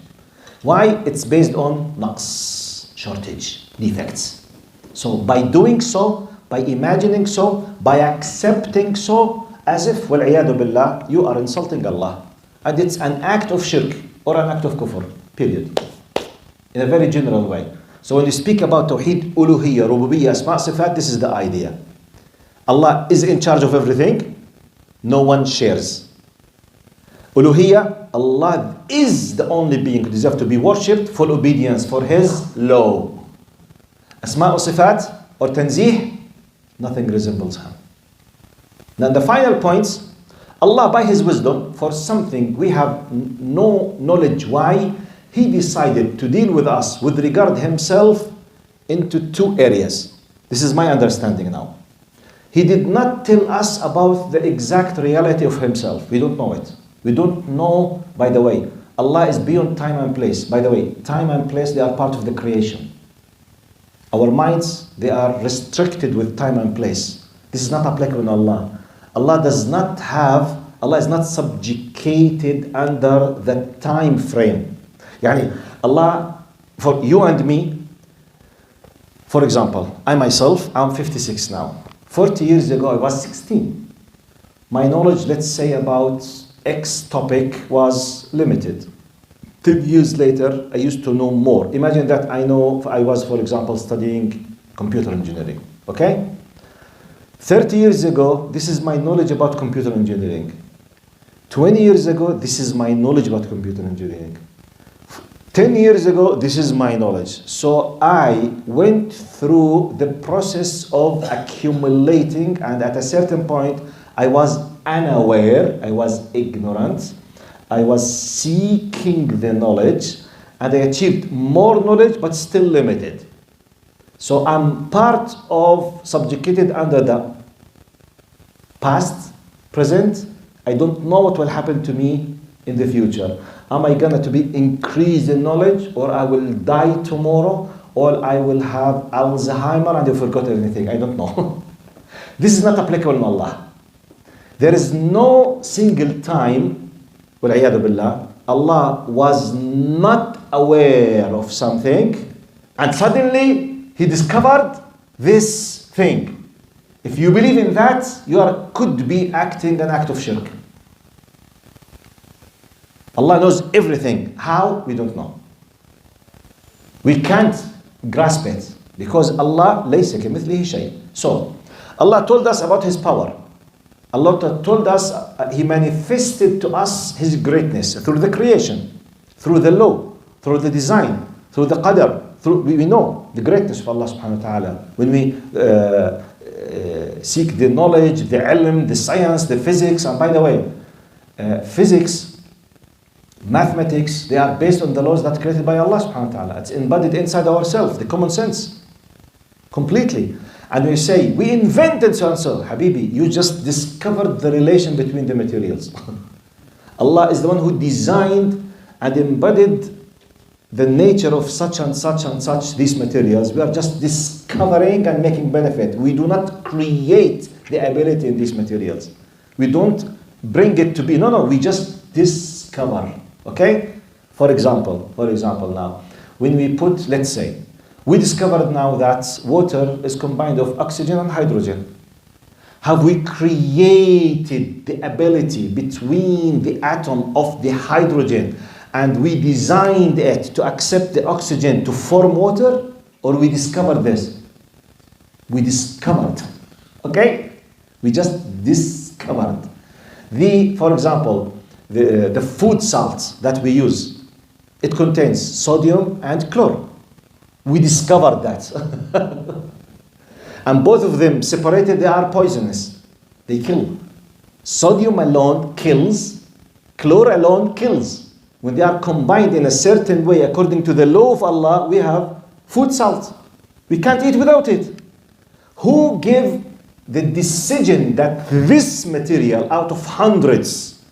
Why? It's based on naqs, shortage, defects. So by doing so, by imagining so, by accepting so, as if, وَالْعِيَادُ بِاللَّهِ, you are insulting Allah. And it's an act of shirk or an act of kufr, period. In a very general way. So when you speak about Tawheed, Uluhiyya, Rububiyyah, Asma' Sifat, this is the idea. Allah is in charge of everything. No one shares. Uluhiyya, Allah is the only being who deserves to be worshipped, full obedience for His law. Asma' Sifat or Tanzih, nothing resembles Him. Now the final points, Allah by His wisdom, for something we have no knowledge why, He decided to deal with us with regard Himself into two areas. This is my understanding now. He did not tell us about the exact reality of Himself. We don't know it. We don't know, by the way, Allah is beyond time and place. By the way, time and place, they are part of the creation. Our minds, they are restricted with time and place. This is not applicable in Allah. Allah is not subjugated under the time frame. Yani Allah, for you and me, for example, I myself, I'm 56 now. 40 years ago, I was 16. My knowledge, let's say, about X topic was limited. 10 years later, I used to know more. Imagine that I was, for example, studying computer engineering. Okay? 30 years ago, this is my knowledge about computer engineering. 20 years ago, this is my knowledge about computer engineering. 10 years ago, this is my knowledge. So I went through the process of accumulating, and at a certain point, I was unaware, I was ignorant, I was seeking the knowledge, and I achieved more knowledge, but still limited. So I'm part of, subjugated under the past, present. I don't know what will happen to me in the future. Am I going to be increased in knowledge, or I will die tomorrow, or I will have Alzheimer and I forgot everything? I don't know. This is not applicable in Allah. There is no single time, وَالْعِيَاذُ بِاللَّهِ, Allah was not aware of something and suddenly He discovered this thing. If you believe in that, could be acting an act of shirk. Allah knows everything. How? We don't know. We can't grasp it because Allah laysa kamithlihi shay. So, Allah told us about His power. Allah told us, He manifested to us His greatness through the creation, through the law, through the design, through the qadr. We know the greatness of Allah subhanahu wa ta'ala. When we seek the knowledge, the ilm, the science, the physics, and by the way, physics, mathematics, they are based on the laws that are created by Allah subhanahu wa ta'ala. It's embodied inside ourselves, the common sense, completely. And we say, we invented so and so. Habibi, you just discovered the relation between the materials. Allah is the one who designed and embodied the nature of such and such and such these materials. We are just discovering and making benefit. We do not create the ability in these materials. We don't bring it to be. No, we just discover. Okay? For example now, when we put, let's say, we discovered now that water is combined of oxygen and hydrogen. Have we created the ability between the atom of the hydrogen and we designed it to accept the oxygen to form water? Or we discovered this? We discovered. Okay? We just discovered. For example, the food salts that we use, it contains sodium and chlorine. We discovered that. And both of them separated, they are poisonous. They kill. Sodium alone kills, chlorine alone kills. When they are combined in a certain way, according to the law of Allah, we have food salt. We can't eat without it. Who gave the decision that this material out of hundreds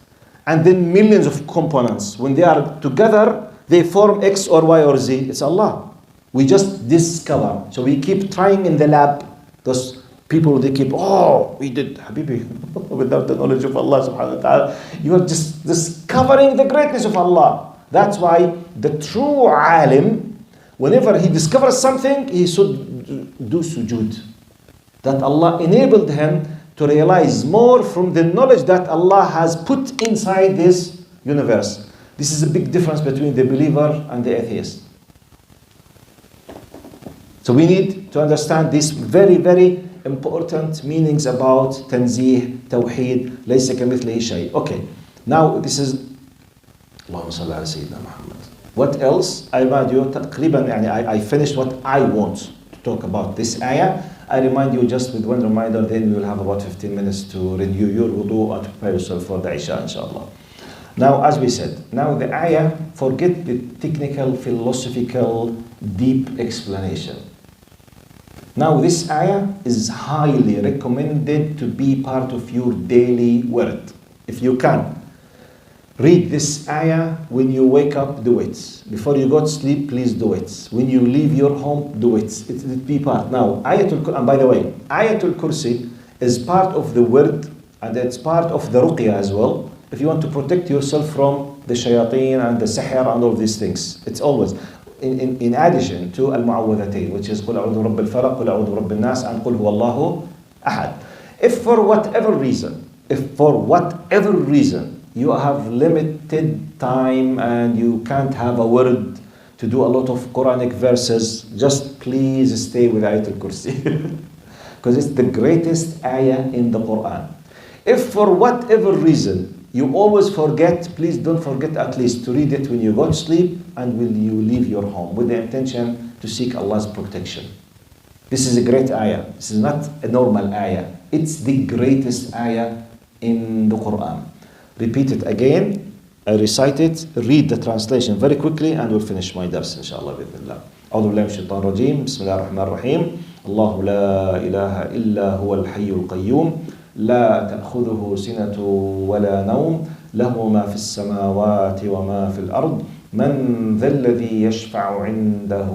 and then millions of components, when they are together, they form X or Y or Z? It's Allah. We just discover. So we keep trying in the lab. Those people, they keep, we did, Habibi, without the knowledge of Allah subhanahu wa ta'ala. You are just discovering the greatness of Allah. That's why the true alim, whenever he discovers something, he should do sujood. That Allah enabled him to realize more from the knowledge that Allah has put inside this universe. This is a big difference between the believer and the atheist. So we need to understand these very, very important meanings about tanzih, tawheed, laysa kamithlihi shay. Okay, now this is Allahumma salli ala Sayyidina Muhammad. What else? I remind you, I finished what I want to talk about this ayah. I remind you just with one reminder, then we will have about 15 minutes to renew your wudu and to prepare yourself for the Isha, inshallah. Now, as we said, now the ayah, forget the technical, philosophical, deep explanation. Now this ayah is highly recommended to be part of your daily word. If you can, read this ayah when you wake up, do it. Before you go to sleep, please do it. When you leave your home, do it. It will be part. Now, and by the way, Ayatul Kursi is part of the word and it's part of the ruqya as well. If you want to protect yourself from the shayateen and the sihr and all these things, it's always. In addition to al-mu'awwidhatayn, which is قُلْ أَعُوذُ بِرَبِّ الْفَلَقِ قُلْ أَعُوذُ بِرَبِّ النَّاسِ and قُلْ هُوَ اللَّهُ أَحَدٌ. If for whatever reason you have limited time and you can't have a word to do a lot of Quranic verses, just please stay with Ayatul Kursi. Because it's the greatest ayah in the Quran. If for whatever reason you always forget, please don't forget at least to read it when you go to sleep and when you leave your home with the intention to seek Allah's protection. This is a great ayah. This is not a normal ayah. It's the greatest ayah in the Quran. Repeat it again. I recite it. Read the translation very quickly and we'll finish my dars inshallah bi'idhnillah. أعوذ بالله من الشيطان الرجيم. بسم الله الرحمن الرحيم. الله لا إله إلا هو الحي القيوم. لا تأخذه سنة ولا نوم له ما في السماوات وما في الأرض من ذا الذي يشفع عنده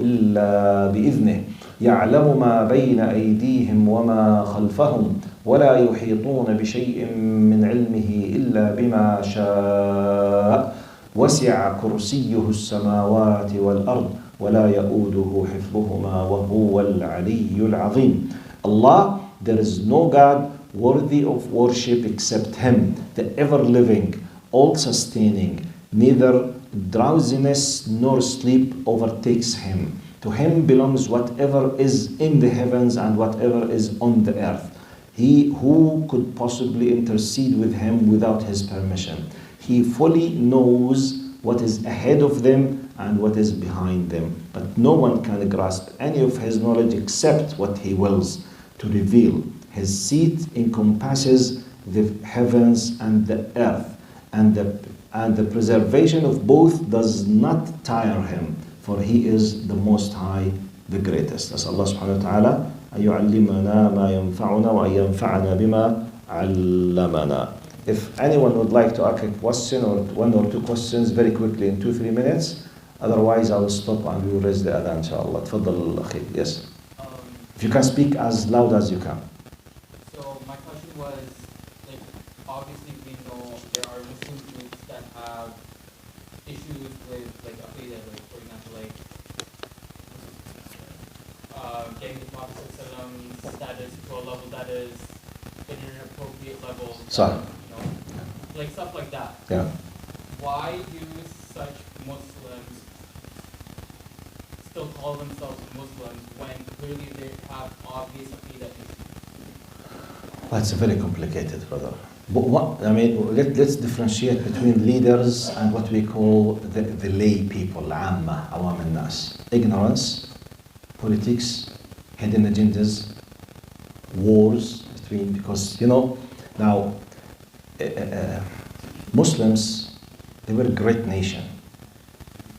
إلا بإذنه يعلم ما بين أيديهم وما خلفهم ولا يحيطون بشيء من علمه إلا بما شاء وسع كرسيه السماوات والأرض ولا يؤوده حفظهما وهو العلي العظيم. Allah There is no God worthy of worship except Him, the ever-living, all-sustaining. Neither drowsiness nor sleep overtakes Him. To Him belongs whatever is in the heavens and whatever is on the earth. He who could possibly intercede with Him without His permission. He fully knows what is ahead of them and what is behind them. But no one can grasp any of His knowledge except what He wills to reveal. His seat encompasses the heavens and the earth, and the preservation of both does not tire Him, for He is the Most High, the Greatest. As Allah subhanahu wa ta'ala, أن يعلمنا ما ينفعنا وأن ينفعنا بما علمنا. If anyone would like to ask a question or one or two questions very quickly in 2-3 minutes, otherwise I will stop and we will raise the adhan, inshallah. تفضل أخي. Yes. If you can speak as loud as you can. So my question was, like, obviously we know there are Muslim groups that have issues with, like, aqidah, like, for example, like, getting the Prophet ﷺ status to a level that is in an appropriate level. Sorry. You know, like stuff like that. Yeah. Why do such Muslims still call themselves Muslims when clearly they have obvious aqidah issues? That's very complicated, brother. But what, I mean, let's differentiate between leaders and what we call the lay people, العامة, عوام الناس. Ignorance, politics, hidden agendas, wars between, because, you know, now, Muslims, they were a great nation.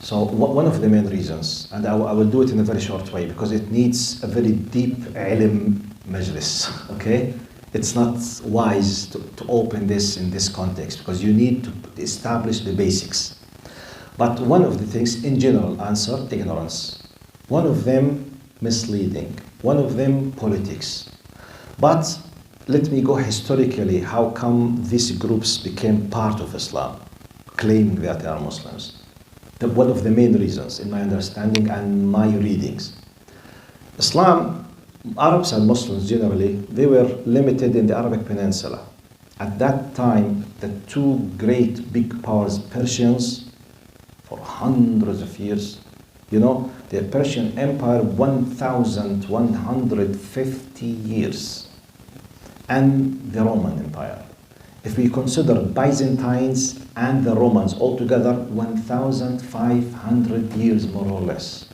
So one of the main reasons, and I will do it in a very short way because it needs a very deep ilm majlis, okay? It's not wise to open this in this context because you need to establish the basics. But one of the things, in general, answer, ignorance. One of them, misleading. One of them, politics. But let me go historically, how come these groups became part of Islam, claiming that they are Muslims? One of the main reasons, in my understanding and my readings. Islam, Arabs and Muslims generally, they were limited in the Arabic Peninsula. At that time, the two great big powers, Persians, for hundreds of years, you know, the Persian Empire, 1,150 years, and the Roman Empire. If we consider Byzantines and the Romans altogether, 1,500 years more or less.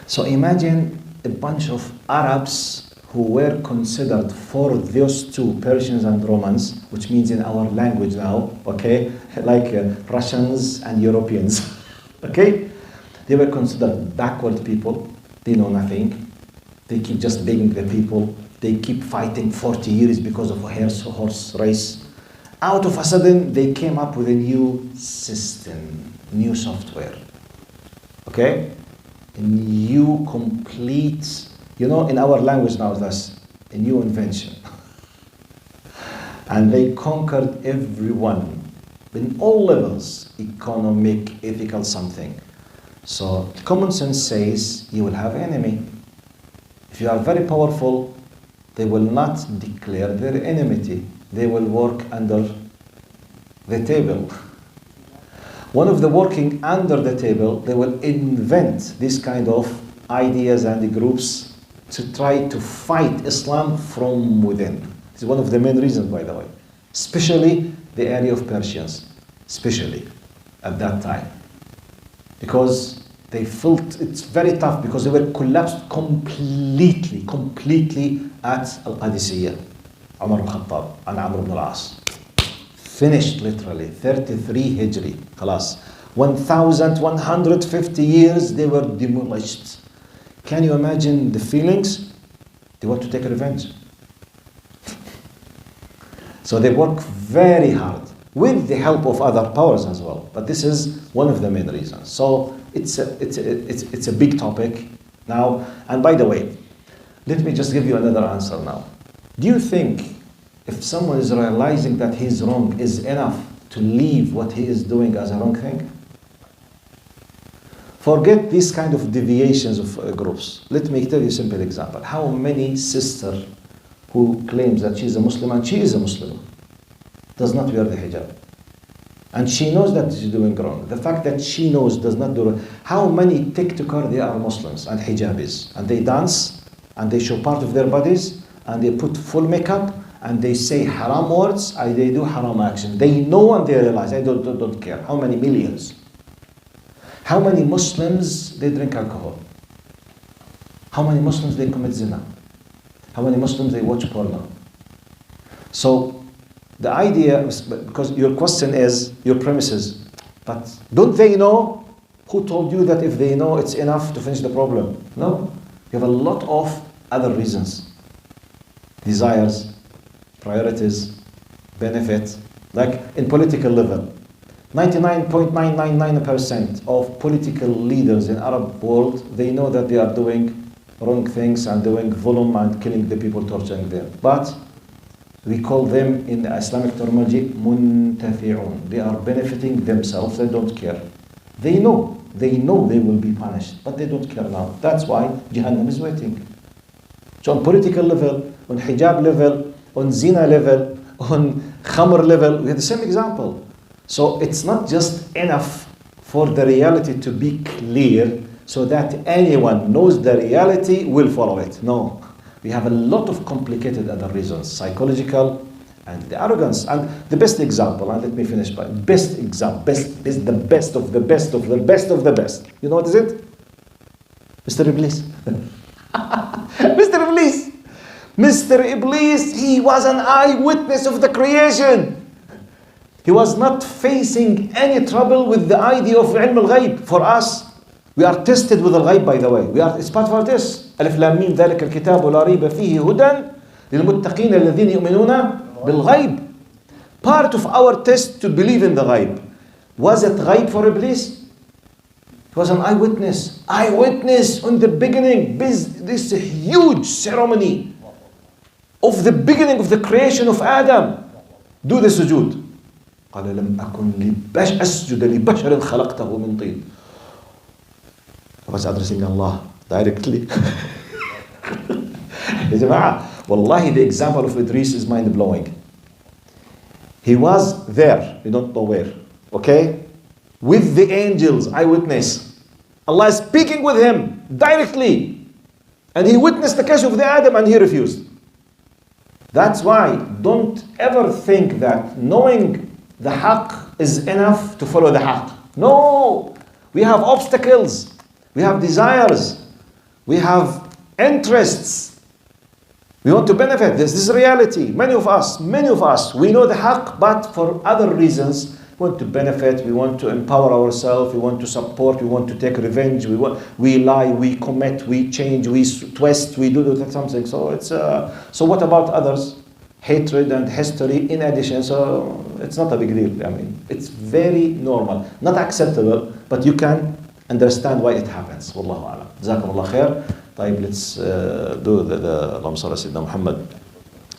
So imagine a bunch of Arabs who were considered for those two, Persians and Romans, which means in our language now, okay, like Russians and Europeans, okay? They were considered backward people. They know nothing. They keep just begging the people. They keep fighting 40 years because of a horse race. Out of a sudden, they came up with a new system, new software. Okay? A new complete, you know, in our language now, that's a new invention. And they conquered everyone in all levels, economic, ethical, something. So common sense says you will have an enemy. If you are very powerful, they will not declare their enmity. They will work under the table. One of the working under the table, they will invent this kind of ideas and the groups to try to fight Islam from within. This is one of the main reasons, by the way. Especially the area of Persians, especially at that time. Because they felt it's very tough because they were collapsed completely at Al-Qadisiyah. Umar al-Khattab and Amr ibn al-As. Finished literally, 33 Hijri, خلاص. 1,150 years they were demolished. Can you imagine the feelings? They want to take revenge. So they work very hard with the help of other powers as well. But this is one of the main reasons. So it's a big topic now. And by the way, let me just give you another answer now. Do you think if someone is realizing that he's wrong is enough to leave what he is doing as a wrong thing? Forget these kind of deviations of groups. Let me tell you a simple example. How many sisters who claims that she's a Muslim and she is a Muslim does not wear the hijab. And she knows that she's doing wrong. The fact that she knows does not do wrong. How many TikTokers they are Muslims and hijabis and they dance and they show part of their bodies and they put full makeup and they say haram words and they do haram action. They know and they realize. I don't care. How many millions? How many Muslims they drink alcohol? How many Muslims they commit zina? How many Muslims they watch porno? So the idea, because your question is, your premise is, but don't they know? Who told you that if they know it's enough to finish the problem? No. You have a lot of other reasons. Desires, priorities, benefits. Like in political level, 99.999% of political leaders in Arab world, they know that they are doing wrong things and doing dhulm and killing the people, torturing them. But we call them in the Islamic terminology muntafi'un. They are benefiting themselves, they don't care. They know they will be punished, but they don't care now. That's why Jahannam is waiting. So on political level, on hijab level, on zina level, on khamr level, we have the same example. So it's not just enough for the reality to be clear so that anyone knows the reality will follow it. No. We have a lot of complicated other reasons, psychological and the arrogance. And the best example, and let me finish by best example, the best of the best of the best of the best. You know what is it? Mr. Iblis. Mr. Iblis. Mr. Iblis, he was an eyewitness of the creation. He was not facing any trouble with the idea of ilm al-ghayb. For us, we are tested with al-ghayb, by the way. It's part of our test. ألف لام ميم ذلك الكتاب لا ريب فيه هدى للمتقين الذين يؤمنون بالغيب. Part of our test to believe in the ghaib. Was it ghaib for Iblis? He was an eyewitness. Eyewitness on the beginning. This huge ceremony of the beginning of the creation of Adam. Do the sujood. قال لم أكن أسجد لبشر خلقته من طين. He was addressing Allah directly. يا جماعة, wallahi, the example of Idris is mind-blowing. He was there, you don't know where, okay? With the angels, eyewitness. Allah is speaking with him directly. And he witnessed the case of the Adam and he refused. That's why don't ever think that knowing the haqq is enough to follow the haqq. No! We have obstacles. We have desires. We have interests. We want to benefit. This is reality. Many of us, we know the haqq, but for other reasons, we want to benefit, we want to empower ourselves, we want to support, we want to take revenge, we lie, we commit, we change, we twist, we do something. So so what about others? Hatred and history in addition. So it's not a big deal. I mean, it's very normal. Not acceptable, but you can understand why it happens. Wallahu a'lam. Jazakum Allah khair. طيب, let's do the اللهم صل على سيدنا محمد,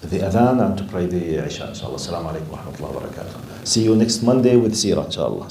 the adhan, and to pray the Isha, inshallah. Assalamu alaikum wa rahmatullahi wa barakatuh. See you next Monday with Sirah, inshallah.